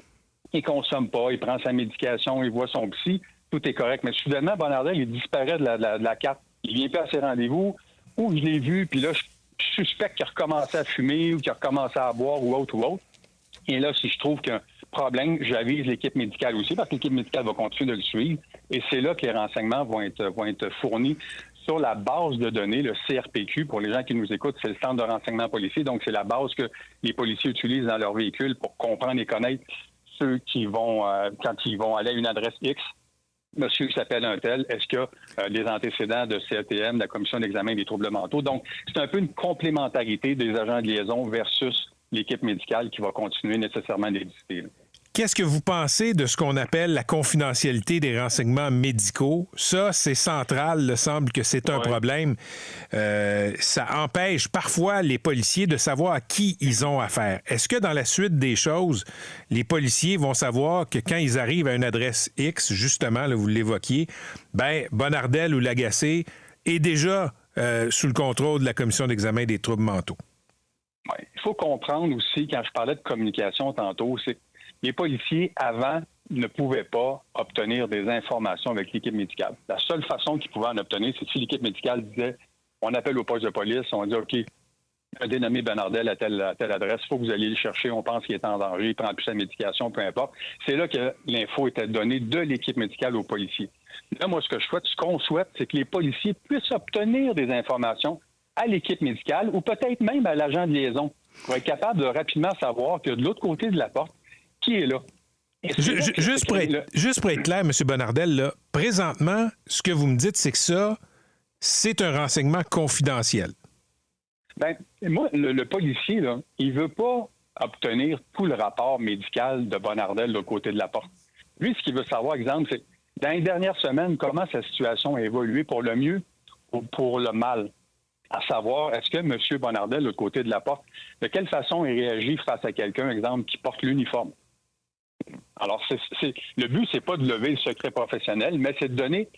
il ne consomme pas, il prend sa médication, il voit son psy, tout est correct. Mais soudainement, Bonnardel, il disparaît de la carte. Il ne vient pas à ses rendez-vous, ou je l'ai vu, puis là, je suspecte qu'il a recommencé à fumer ou qu'il a recommencé à boire ou autre. Et là, si je trouve qu'un problème, j'avise l'équipe médicale aussi, parce que l'équipe médicale va continuer de le suivre. Et c'est là que les renseignements vont être fournis sur la base de données, le CRPQ. Pour les gens qui nous écoutent, c'est le Centre de renseignement policier. Donc, c'est la base que les policiers utilisent dans leur véhicule pour comprendre et connaître ceux qui vont, quand ils vont aller à une adresse X, monsieur s'appelle un tel, est-ce qu'il y a des antécédents de CETM, de la Commission d'examen des troubles mentaux? Donc, c'est un peu une complémentarité des agents de liaison versus l'équipe médicale qui va continuer nécessairement d'exister. Qu'est-ce que vous pensez de ce qu'on appelle la confidentialité des renseignements médicaux? Ça, c'est central. Il semble que c'est un problème. Ça empêche parfois les policiers de savoir à qui ils ont affaire. Est-ce que dans la suite des choses, les policiers vont savoir que quand ils arrivent à une adresse X, justement, là, vous l'évoquiez, Bonnardel ou Lagacé est déjà sous le contrôle de la Commission d'examen des troubles mentaux? Ouais. Il faut comprendre aussi, quand je parlais de communication tantôt, c'est que les policiers, avant, ne pouvaient pas obtenir des informations avec l'équipe médicale. La seule façon qu'ils pouvaient en obtenir, c'est si l'équipe médicale disait « on appelle au poste de police, on dit « OK, a dénommé Bonnardel à telle adresse, il faut que vous alliez le chercher, on pense qu'il est en danger, il prend plus sa médication, peu importe. » C'est là que l'info était donnée de l'équipe médicale aux policiers. Là, moi, ce qu'on souhaite, c'est que les policiers puissent obtenir des informations à l'équipe médicale ou peut-être même à l'agent de liaison pour être capable de rapidement savoir que de l'autre côté de la porte, qui est là? Juste pour être clair, M. Bonnardel, là, présentement, ce que vous me dites, c'est que ça, c'est un renseignement confidentiel. Bien, moi, le policier, là, il veut pas obtenir tout le rapport médical de Bonnardel de l'autre côté de la porte. Lui, ce qu'il veut savoir, exemple, c'est dans les dernières semaines, comment sa situation a évolué pour le mieux ou pour le mal. À savoir, est-ce que M. Bonnardel, de l'autre côté de la porte, de quelle façon il réagit face à quelqu'un, exemple, qui porte l'uniforme? Alors, le but, c'est pas de lever le secret professionnel, mais c'est de donner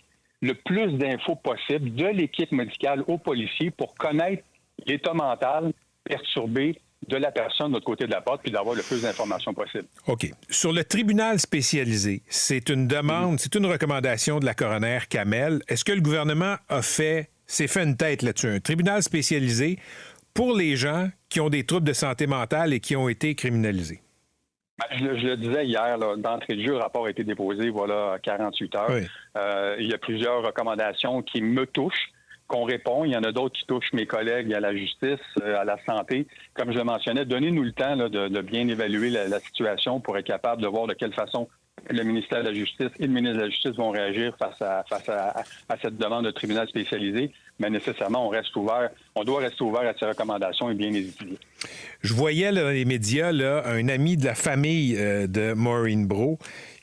le plus d'infos possible de l'équipe médicale aux policiers pour connaître l'état mental perturbé de la personne de l'autre côté de la porte, puis d'avoir le plus d'informations possible. OK. Sur le tribunal spécialisé, c'est une demande, c'est une recommandation de la coroner Kamel. Est-ce que le gouvernement s'est fait une tête là-dessus? Un tribunal spécialisé pour les gens qui ont des troubles de santé mentale et qui ont été criminalisés? Je le disais hier, là, d'entrée de jeu, le rapport a été déposé, voilà, 48 heures. Oui. Il y a plusieurs recommandations qui me touchent, qu'on répond. Il y en a d'autres qui touchent mes collègues à la justice, à la santé. Comme je le mentionnais, donnez-nous le temps là, de bien évaluer la situation pour être capable de voir de quelle façon le ministère de la Justice et le ministre de la Justice vont réagir face à cette demande de tribunal spécialisé. Mais nécessairement, on doit rester ouvert à ces recommandations et bien les étudier. Je voyais là, dans les médias là, un ami de la famille de Maureen Brault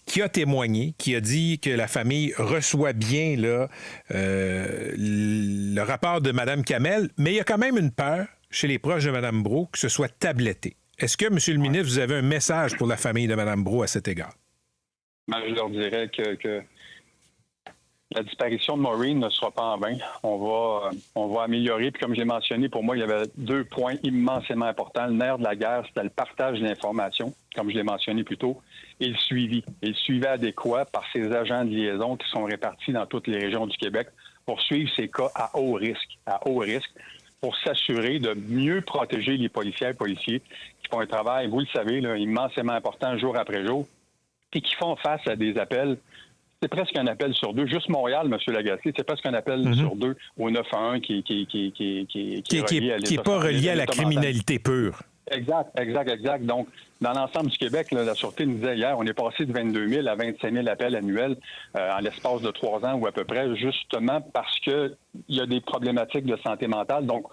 qui a témoigné, qui a dit que la famille reçoit bien là, le rapport de Mme Kamel, mais il y a quand même une peur chez les proches de Mme Brault que ce soit tabletté. Est-ce que, M. le ministre, vous avez un message pour la famille de Mme Brault à cet égard? Ben, je leur dirais que la disparition de Maureen ne sera pas en vain. On va améliorer. Puis comme je l'ai mentionné, pour moi, il y avait 2 points immensément importants. Le nerf de la guerre, c'était le partage de l'information, comme je l'ai mentionné plus tôt, et le suivi. Et le suivi adéquat par ces agents de liaison qui sont répartis dans toutes les régions du Québec pour suivre ces cas à haut risque, pour s'assurer de mieux protéger les policières et policiers qui font un travail, vous le savez, là, immensément important jour après jour, et qui font face à des appels. C'est presque un appel sur 2. Juste Montréal, M. Lagacé, c'est presque un appel sur 2 au 911 qui n'est pas relié à la criminalité pure. Exact. Donc, dans l'ensemble du Québec, là, la Sûreté nous disait hier, on est passé de 22 000 à 25 000 appels annuels en l'espace de 3 ans ou à peu près, justement parce qu'il y a des problématiques de santé mentale. Donc,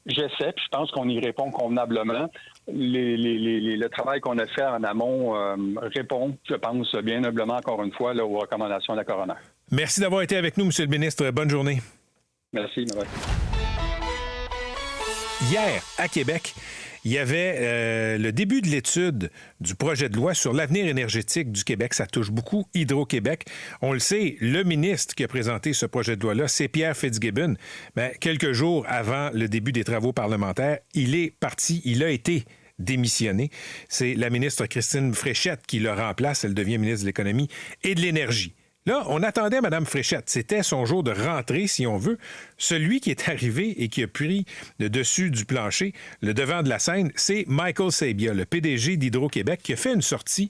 j'essaie, puis je pense qu'on y répond convenablement. Le travail qu'on a fait en amont répond, je pense, bien noblement, encore une fois, là, aux recommandations de la coroner. Merci d'avoir été avec nous, M. le ministre. Bonne journée. Merci. Bye. Hier, à Québec, il y avait le début de l'étude du projet de loi sur l'avenir énergétique du Québec. Ça touche beaucoup Hydro-Québec. On le sait, le ministre qui a présenté ce projet de loi-là, c'est Pierre Fitzgibbon. Mais quelques jours avant le début des travaux parlementaires, il est parti, il a été démissionné. C'est la ministre Christine Fréchette qui le remplace. Elle devient ministre de l'Économie et de l'Énergie. Là, on attendait Mme Fréchette. C'était son jour de rentrée, si on veut. Celui qui est arrivé et qui a pris le dessus du plancher, le devant de la scène, c'est Michael Sabia, le PDG d'Hydro-Québec, qui a fait une sortie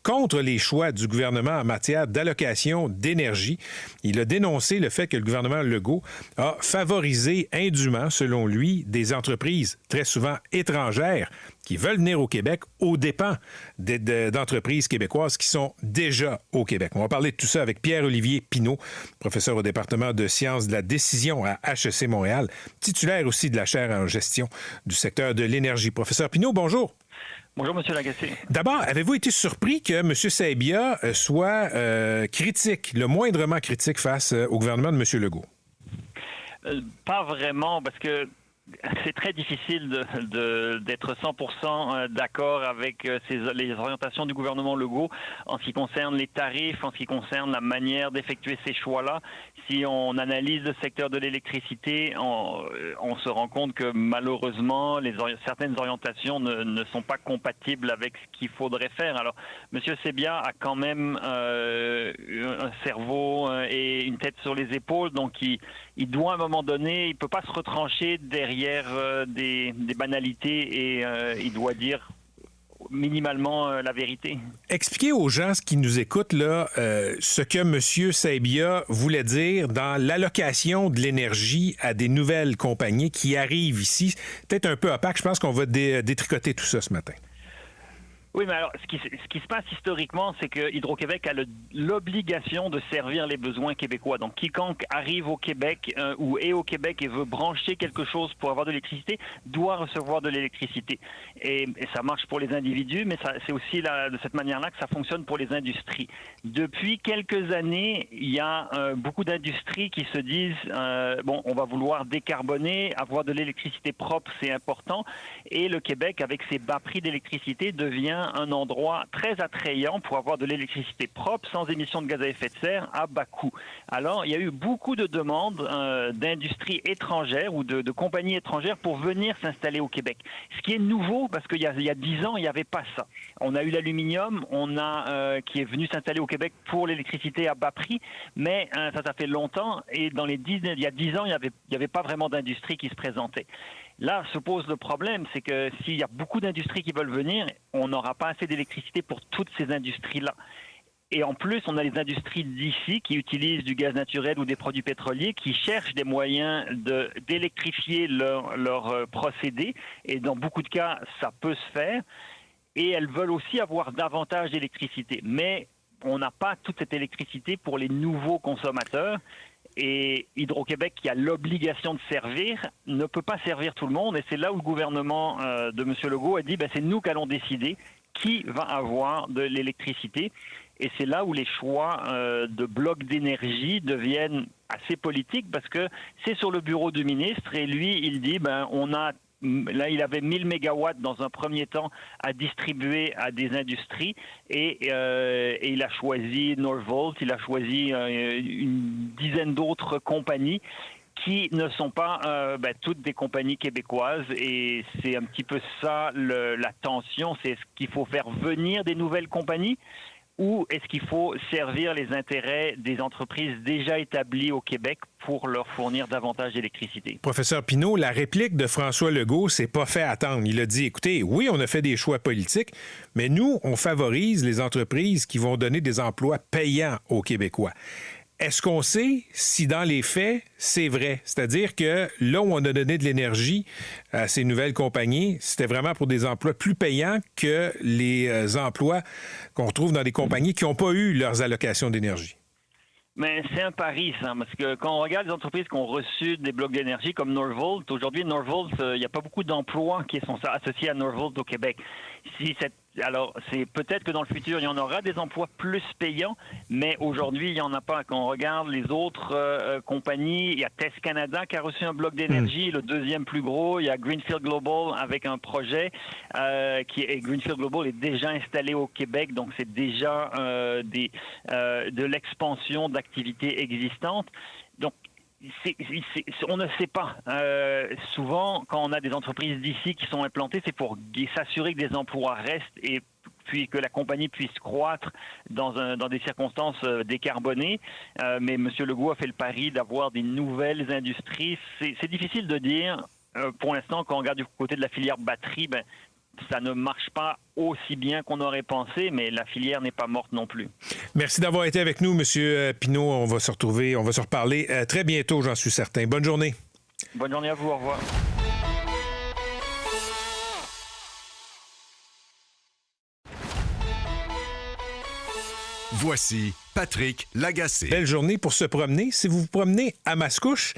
contre les choix du gouvernement en matière d'allocation d'énergie. Il a dénoncé le fait que le gouvernement Legault a favorisé indûment, selon lui, des entreprises très souvent étrangères qui veulent venir au Québec aux dépens d'entreprises québécoises qui sont déjà au Québec. On va parler de tout ça avec Pierre-Olivier Pinault, professeur au département de sciences de la décision à HEC Montréal, titulaire aussi de la chaire en gestion du secteur de l'énergie. Professeur Pinault, bonjour. Bonjour, M. Lagacé. D'abord, avez-vous été surpris que M. Sabia soit critique, le moindrement critique face au gouvernement de M. Legault? Pas vraiment, parce que c'est très difficile d'être 100% d'accord avec les orientations du gouvernement Legault en ce qui concerne les tarifs, en ce qui concerne la manière d'effectuer ces choix-là. Si on analyse le secteur de l'électricité, on se rend compte que malheureusement, certaines orientations ne sont pas compatibles avec ce qu'il faudrait faire. Alors, M. Sabia a quand même un cerveau et une tête sur les épaules, donc il doit à un moment donné, il ne peut pas se retrancher derrière des banalités et il doit dire minimalement la vérité. Expliquez aux gens qui nous écoutent là, ce que M. Sabia voulait dire dans l'allocation de l'énergie à des nouvelles compagnies qui arrivent ici. Peut-être un peu opaque. Je pense qu'on va détricoter tout ça ce matin. Oui, mais alors, ce qui se passe historiquement, c'est que Hydro-Québec a l'obligation de servir les besoins québécois. Donc, quiconque arrive au Québec ou est au Québec et veut brancher quelque chose pour avoir de l'électricité doit recevoir de l'électricité. Et ça marche pour les individus, mais c'est aussi de cette manière-là que ça fonctionne pour les industries. Depuis quelques années, il y a beaucoup d'industries qui se disent on va vouloir décarboner, avoir de l'électricité propre, c'est important. Et le Québec, avec ses bas prix d'électricité, devient un endroit très attrayant pour avoir de l'électricité propre, sans émissions de gaz à effet de serre, à bas coût. Alors, il y a eu beaucoup de demandes d'industries étrangères ou de compagnies étrangères pour venir s'installer au Québec. Ce qui est nouveau, parce qu'il y a 10 ans, il n'y avait pas ça. On a eu l'aluminium, qui est venu s'installer au Québec pour l'électricité à bas prix, mais ça fait longtemps, et il y a 10 ans, il n'y avait pas vraiment d'industrie qui se présentait. Là se pose le problème, c'est que s'il y a beaucoup d'industries qui veulent venir, on n'aura pas assez d'électricité pour toutes ces industries-là. Et en plus, on a les industries d'ici qui utilisent du gaz naturel ou des produits pétroliers, qui cherchent des moyens d'électrifier leur procédés. Et dans beaucoup de cas, ça peut se faire. Et elles veulent aussi avoir davantage d'électricité. Mais on n'a pas toute cette électricité pour les nouveaux consommateurs. Et Hydro-Québec, qui a l'obligation de servir, ne peut pas servir tout le monde. Et c'est là où le gouvernement de M. Legault a dit c'est nous qui allons décider qui va avoir de l'électricité. Et c'est là où les choix de blocs d'énergie deviennent assez politiques, parce que c'est sur le bureau du ministre. Et lui, il dit là, il avait 1000 mégawatts dans un premier temps à distribuer à des industries et il a choisi Norvolt, il a choisi une dizaine d'autres compagnies qui ne sont pas toutes des compagnies québécoises. Et c'est un petit peu ça la tension, c'est est-ce qu'il faut faire venir des nouvelles compagnies ou est-ce qu'il faut servir les intérêts des entreprises déjà établies au Québec pour leur fournir davantage d'électricité? Professeur Pinault, la réplique de François Legault s'est pas fait attendre. Il a dit, écoutez, oui, on a fait des choix politiques, mais nous, on favorise les entreprises qui vont donner des emplois payants aux Québécois. Est-ce qu'on sait si dans les faits, c'est vrai? C'est-à-dire que là où on a donné de l'énergie à ces nouvelles compagnies, c'était vraiment pour des emplois plus payants que les emplois qu'on retrouve dans des compagnies qui n'ont pas eu leurs allocations d'énergie. Mais c'est un pari, ça, parce que quand on regarde les entreprises qui ont reçu des blocs d'énergie comme Norvolt, aujourd'hui, Norvolt, il n'y a pas beaucoup d'emplois qui sont associés à Norvolt au Québec. Alors, c'est peut-être que dans le futur, il y en aura des emplois plus payants, mais aujourd'hui, il n'y en a pas. Quand on regarde les autres compagnies, il y a TES Canada qui a reçu un bloc d'énergie, le deuxième plus gros. Il y a Greenfield Global avec un projet Greenfield Global est déjà installé au Québec, donc c'est déjà de l'expansion d'activités existantes. Donc, on ne sait pas. Souvent, quand on a des entreprises d'ici qui sont implantées, c'est pour s'assurer que des emplois restent et puis que la compagnie puisse croître dans des circonstances décarbonées. Mais M. Legault a fait le pari d'avoir des nouvelles industries. C'est difficile de dire. Pour l'instant, quand on regarde du côté de la filière batterie, ça ne marche pas aussi bien qu'on aurait pensé, mais la filière n'est pas morte non plus. Merci d'avoir été avec nous, M. Pinault. On va se retrouver, on va se reparler très bientôt, j'en suis certain. Bonne journée. Bonne journée à vous. Au revoir. Voici Patrick Lagacé. Belle journée pour se promener. Si vous vous promenez à Mascouche,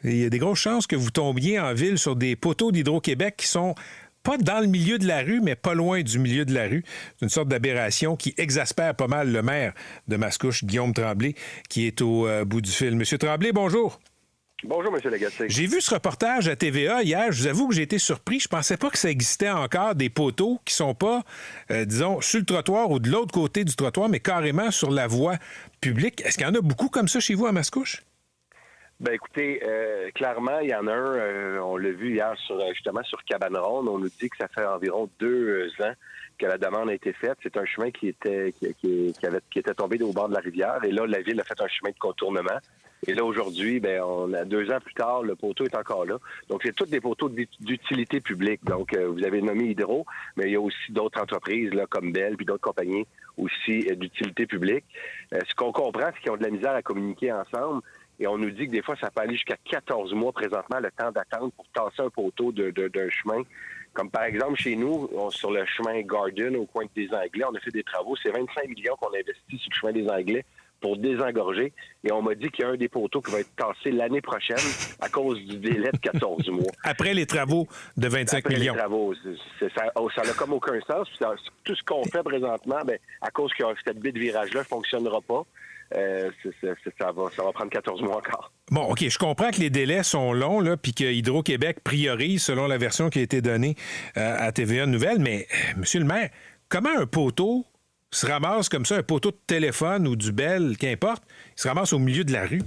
il y a des grosses chances que vous tombiez en ville sur des poteaux d'Hydro-Québec qui sont pas dans le milieu de la rue, mais pas loin du milieu de la rue. C'est une sorte d'aberration qui exaspère pas mal le maire de Mascouche, Guillaume Tremblay, qui est au bout du fil. Monsieur Tremblay, bonjour. Bonjour, M. Lagacé. J'ai vu ce reportage à TVA hier. Je vous avoue que j'ai été surpris. Je pensais pas que ça existait encore des poteaux qui sont pas, disons, sur le trottoir ou de l'autre côté du trottoir, mais carrément sur la voie publique. Est-ce qu'il y en a beaucoup comme ça chez vous à Mascouche? Ben écoutez, clairement, il y en a un, on l'a vu hier justement sur Cabane-Ronde, on nous dit que ça fait environ 2 ans que la demande a été faite. C'est un chemin qui était tombé au bord de la rivière, et là, la ville a fait un chemin de contournement. Et là, aujourd'hui, on a 2 ans plus tard, le poteau est encore là. Donc, c'est tous des poteaux d'utilité publique. Donc, vous avez nommé Hydro, mais il y a aussi d'autres entreprises là, comme Bell, puis d'autres compagnies aussi d'utilité publique. Ce qu'on comprend, c'est qu'ils ont de la misère à communiquer ensemble. Et on nous dit que des fois, ça peut aller jusqu'à 14 mois présentement, le temps d'attente pour tasser un poteau d'un chemin. Comme par exemple, chez nous, sur le chemin Garden, au coin des Anglais, on a fait des travaux. C'est 25 millions qu'on a investi sur le chemin des Anglais pour désengorger. Et on m'a dit qu'il y a un des poteaux qui va être tassé l'année prochaine à cause du délai de 14 mois. Après les travaux de 25 millions. Après les travaux. Ça n'a comme aucun sens. Tout ce qu'on fait présentement, à cause que cette baie de virage-là ne fonctionnera pas, ça va prendre 14 mois encore. Bon, OK, je comprends que les délais sont longs, là, puis que Hydro-Québec priorise selon la version qui a été donnée à TVA Nouvelles, mais, monsieur le maire, comment un poteau se ramasse comme ça, un poteau de téléphone ou du Bell, qu'importe, il se ramasse au milieu de la rue?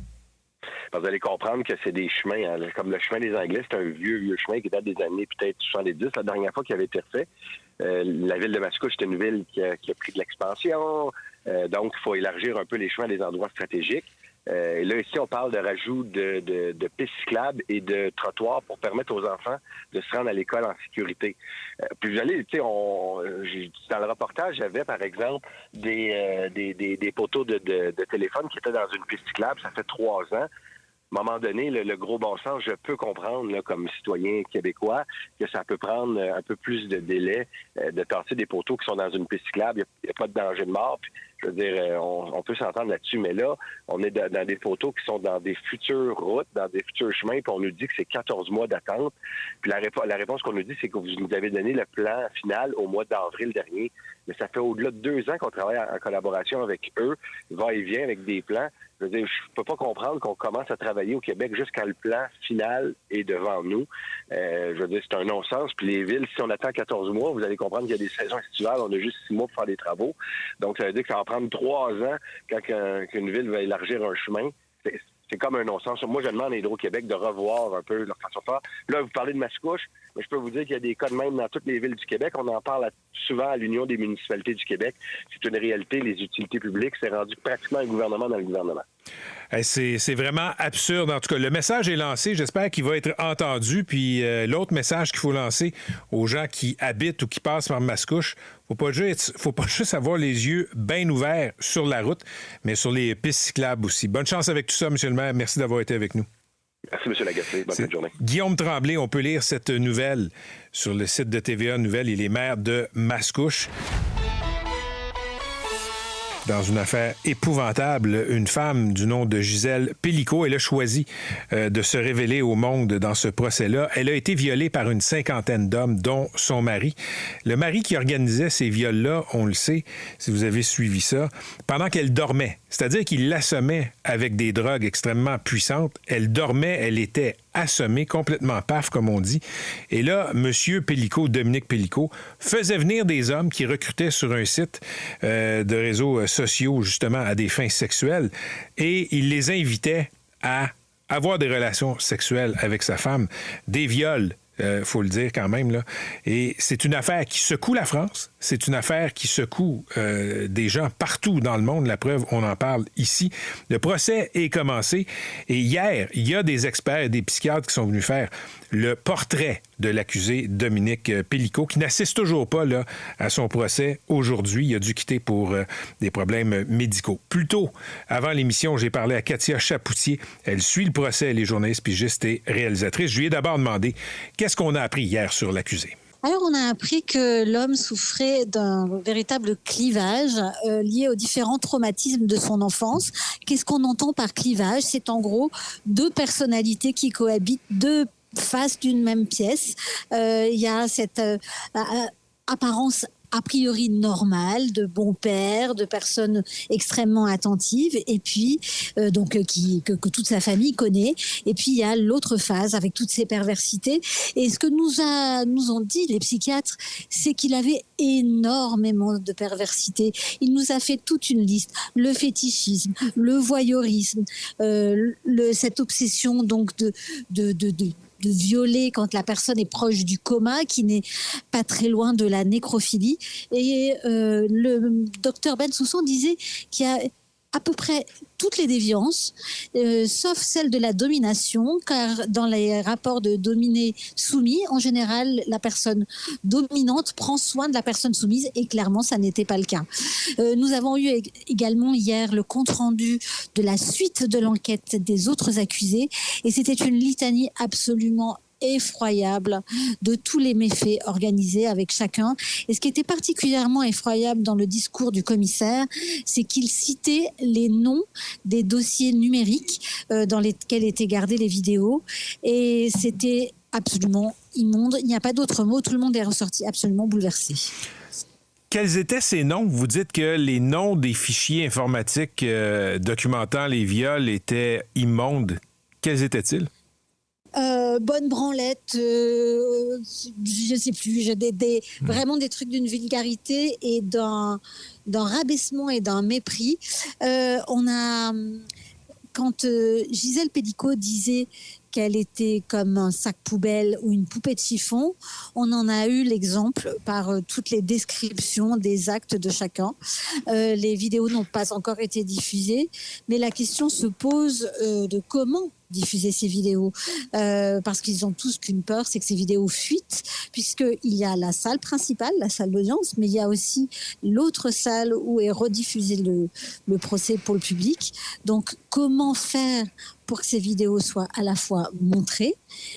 Vous allez comprendre que c'est des chemins, hein, comme le chemin des Anglais, c'est un vieux chemin qui date des années peut-être 70. La dernière fois qu'il avait été refait, la ville de Mascouche, c'est une ville qui a pris de l'expansion, donc il faut élargir un peu les chemins à des endroits stratégiques. Là, ici, on parle de rajout de pistes cyclables et de trottoirs pour permettre aux enfants de se rendre à l'école en sécurité. Puis vous allez, tu sais, dans le reportage, j'avais, par exemple, des poteaux de téléphone qui étaient dans une piste cyclable. Ça fait 3 ans. À un moment donné, le gros bon sens, je peux comprendre, là, comme citoyen québécois, que ça peut prendre un peu plus de délai de tasser des poteaux qui sont dans une piste cyclable. Il n'y a pas de danger de mort. Puis, je veux dire, on peut s'entendre là-dessus, mais là, on est dans des poteaux qui sont dans des futures routes, dans des futurs chemins, puis on nous dit que c'est 14 mois d'attente. Puis la réponse qu'on nous dit, c'est que vous nous avez donné le plan final au mois d'avril dernier. Mais ça fait au-delà de 2 ans qu'on travaille en collaboration avec eux, va-et-vient avec des plans. Je veux dire, je peux pas comprendre qu'on commence à travailler au Québec juste quand le plan final est devant nous. Je veux dire, c'est un non-sens. Puis les villes, si on attend 14 mois, vous allez comprendre qu'il y a des saisons estivales, on a juste 6 mois pour faire des travaux. Donc, ça veut dire que ça va prendre 3 ans quand qu'une ville va élargir un chemin. C'est comme un non-sens. Moi, je demande à Hydro-Québec de revoir un peu leur façon de faire. Là, vous parlez de Mascouche, mais je peux vous dire qu'il y a des cas de même dans toutes les villes du Québec. On en parle souvent à l'Union des municipalités du Québec. C'est une réalité. Les utilités publiques, c'est rendu pratiquement un gouvernement dans le gouvernement. C'est vraiment absurde. En tout cas, le message est lancé. J'espère qu'il va être entendu. Puis l'autre message qu'il faut lancer aux gens qui habitent ou qui passent par Mascouche, faut pas juste avoir les yeux bien ouverts sur la route, mais sur les pistes cyclables aussi. Bonne chance avec tout ça, M. le maire. Merci d'avoir été avec nous. Merci, M. Lagacé. Bonne fin de journée. Guillaume Tremblay, on peut lire cette nouvelle sur le site de TVA Nouvelles. Il est maire de Mascouche. Dans une affaire épouvantable, une femme du nom de Gisèle Pélicaud, elle a choisi de se révéler au monde dans ce procès-là. Elle a été violée par une 50aine d'hommes, dont son mari. Le mari qui organisait ces viols-là, on le sait, si vous avez suivi ça, pendant qu'elle dormait. C'est-à-dire qu'il l'assommait avec des drogues extrêmement puissantes. Elle dormait, elle était assommée, complètement paf, comme on dit. Et là, M. Pélicaud, Dominique Pélicaud, faisait venir des hommes qui recrutaient sur un site de réseaux sociaux, justement, à des fins sexuelles. Et il les invitait à avoir des relations sexuelles avec sa femme, des viols. Faut le dire quand même, là. Et c'est une affaire qui secoue la France. C'est une affaire qui secoue des gens partout dans le monde. La preuve, on en parle ici. Le procès est commencé. Et hier, il y a des experts et des psychiatres qui sont venus faire le portrait de l'accusé Dominique Pélicaud, qui n'assiste toujours pas là, à son procès aujourd'hui. Il a dû quitter pour des problèmes médicaux. Plus tôt, avant l'émission, j'ai parlé à Katia Chapoutier. Elle suit le procès, elle est journaliste, pigiste et réalisatrice. Je lui ai d'abord demandé qu'est-ce qu'on a appris hier sur l'accusé. Alors, on a appris que l'homme souffrait d'un véritable clivage lié aux différents traumatismes de son enfance. Qu'est-ce qu'on entend par clivage? C'est en gros 2 personnalités qui cohabitent, 2 faces d'une même pièce. Il y a cette apparence a priori normale, de bon père, de personnes extrêmement attentives, et puis que toute sa famille connaît. Et puis il y a l'autre phase avec toutes ces perversités. Et ce que nous ont dit les psychiatres, c'est qu'il avait énormément de perversités. Il nous a fait toute une liste: le fétichisme, le voyeurisme, cette obsession donc de violer quand la personne est proche du coma, qui n'est pas très loin de la nécrophilie. Et le docteur Bensoussan disait qu'il y a à peu près toutes les déviances, sauf celle de la domination, car dans les rapports de dominé-soumis, en général, la personne dominante prend soin de la personne soumise, et clairement, ça n'était pas le cas. Nous avons eu également hier le compte-rendu de la suite de l'enquête des autres accusés, et c'était une litanie absolument effroyable de tous les méfaits organisés avec chacun. Et ce qui était particulièrement effroyable dans le discours du commissaire, c'est qu'il citait les noms des dossiers numériques dans lesquels étaient gardées les vidéos. Et c'était absolument immonde. Il n'y a pas d'autre mot. Tout le monde est ressorti absolument bouleversé. Quels étaient ces noms? Vous dites que les noms des fichiers informatiques documentant les viols étaient immondes. Quels étaient-ils? Bonne branlette, je sais plus, vraiment des trucs d'une vulgarité et d'un rabaissement et d'un mépris. Quand Gisèle Pélicot disait qu'elle était comme un sac poubelle ou une poupée de chiffon, on en a eu l'exemple par toutes les descriptions des actes de chacun. Les vidéos n'ont pas encore été diffusées, mais la question se pose de comment diffuser ces vidéos, parce qu'ils ont tous qu'une peur, c'est que ces vidéos fuitent, puisqu'il y a la salle principale, la salle d'audience, mais il y a aussi l'autre salle où est rediffusé le procès pour le public. Donc, comment faire pour que ces vidéos soient à la fois montrées,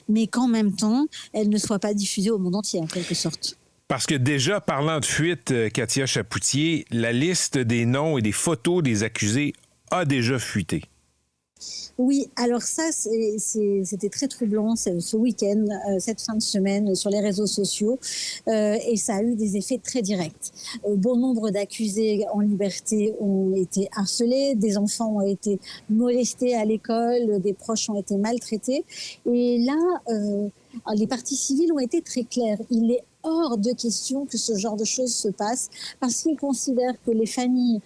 mais qu'en même temps, elles ne soient pas diffusées au monde entier, en quelque sorte? Parce que déjà, parlant de fuite, Katia Chapoutier, la liste des noms et des photos des accusés a déjà fuité. Oui, alors ça, c'était très troublant ce week-end, cette fin de semaine sur les réseaux sociaux, et ça a eu des effets très directs. Bon nombre d'accusés en liberté ont été harcelés, des enfants ont été molestés à l'école, des proches ont été maltraités, et là, les parties civiles ont été très claires. Il est hors de question que ce genre de choses se passe, parce qu'ils considèrent que les familles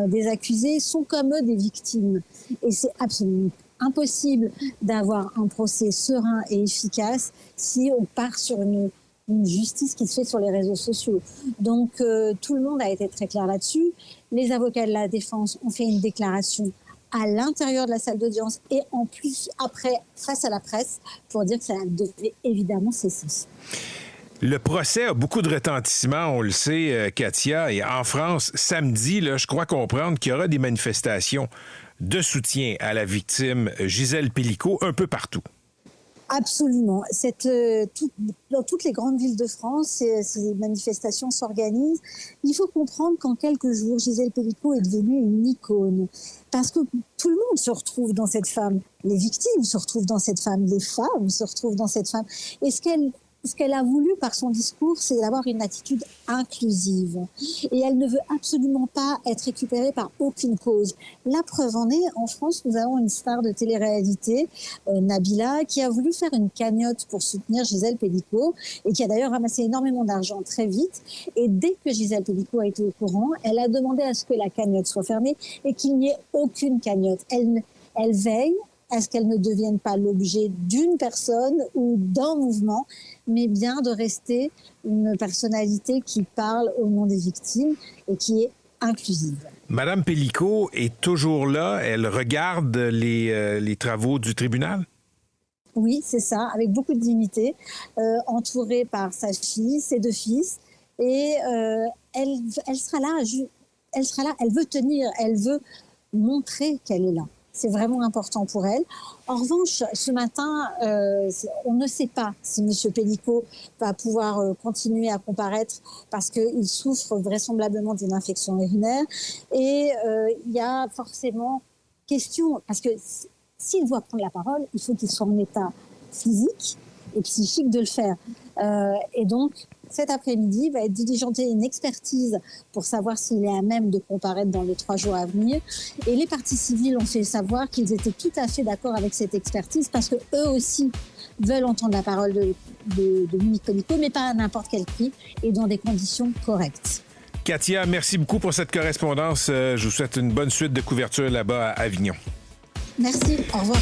des accusés sont comme eux des victimes. Et c'est absolument impossible d'avoir un procès serein et efficace si on part sur une justice qui se fait sur les réseaux sociaux. Donc tout le monde a été très clair là-dessus. Les avocats de la défense ont fait une déclaration à l'intérieur de la salle d'audience et en plus après face à la presse pour dire que ça devait évidemment cesser. Le procès a beaucoup de retentissement, on le sait, Katia. Et en France, samedi, là, je crois comprendre qu'il y aura des manifestations de soutien à la victime Gisèle Pélicot un peu partout. Absolument. Dans toutes les grandes villes de France, ces manifestations s'organisent. Il faut comprendre qu'en quelques jours, Gisèle Pélicot est devenue une icône. Parce que tout le monde se retrouve dans cette femme. Les victimes se retrouvent dans cette femme. Les femmes se retrouvent dans cette femme. Et ce qu'elle a voulu par son discours, c'est d'avoir une attitude inclusive. Et elle ne veut absolument pas être récupérée par aucune cause. La preuve en est, en France, nous avons une star de télé-réalité, Nabila, qui a voulu faire une cagnotte pour soutenir Gisèle Pélicot et qui a d'ailleurs ramassé énormément d'argent très vite. Et dès que Gisèle Pélicot a été au courant, elle a demandé à ce que la cagnotte soit fermée et qu'il n'y ait aucune cagnotte. Elle veille à ce qu'elle ne devienne pas l'objet d'une personne ou d'un mouvement, mais bien de rester une personnalité qui parle au nom des victimes et qui est inclusive. Madame Pélicot est toujours là. Elle regarde les travaux du tribunal? Oui, c'est ça, avec beaucoup de dignité, entourée par sa fille, ses deux fils. Et elle sera là, elle veut tenir, elle veut montrer qu'elle est là. C'est vraiment important pour elle. En revanche, ce matin, on ne sait pas si M. Pélicot va pouvoir continuer à comparaître parce qu'il souffre vraisemblablement d'une infection urinaire. Et il y a forcément question, parce que s'il doit prendre la parole, il faut qu'il soit en état physique et psychique de le faire. Et donc, cet après-midi, va être diligentée une expertise pour savoir s'il est à même de comparaître dans les 3 jours à venir. Et les parties civiles ont fait savoir qu'ils étaient tout à fait d'accord avec cette expertise parce que eux aussi veulent entendre la parole de Dominique Pélicot, mais pas à n'importe quel prix et dans des conditions correctes. Katia, merci beaucoup pour cette correspondance. Je vous souhaite une bonne suite de couverture là-bas à Avignon. Merci, au revoir.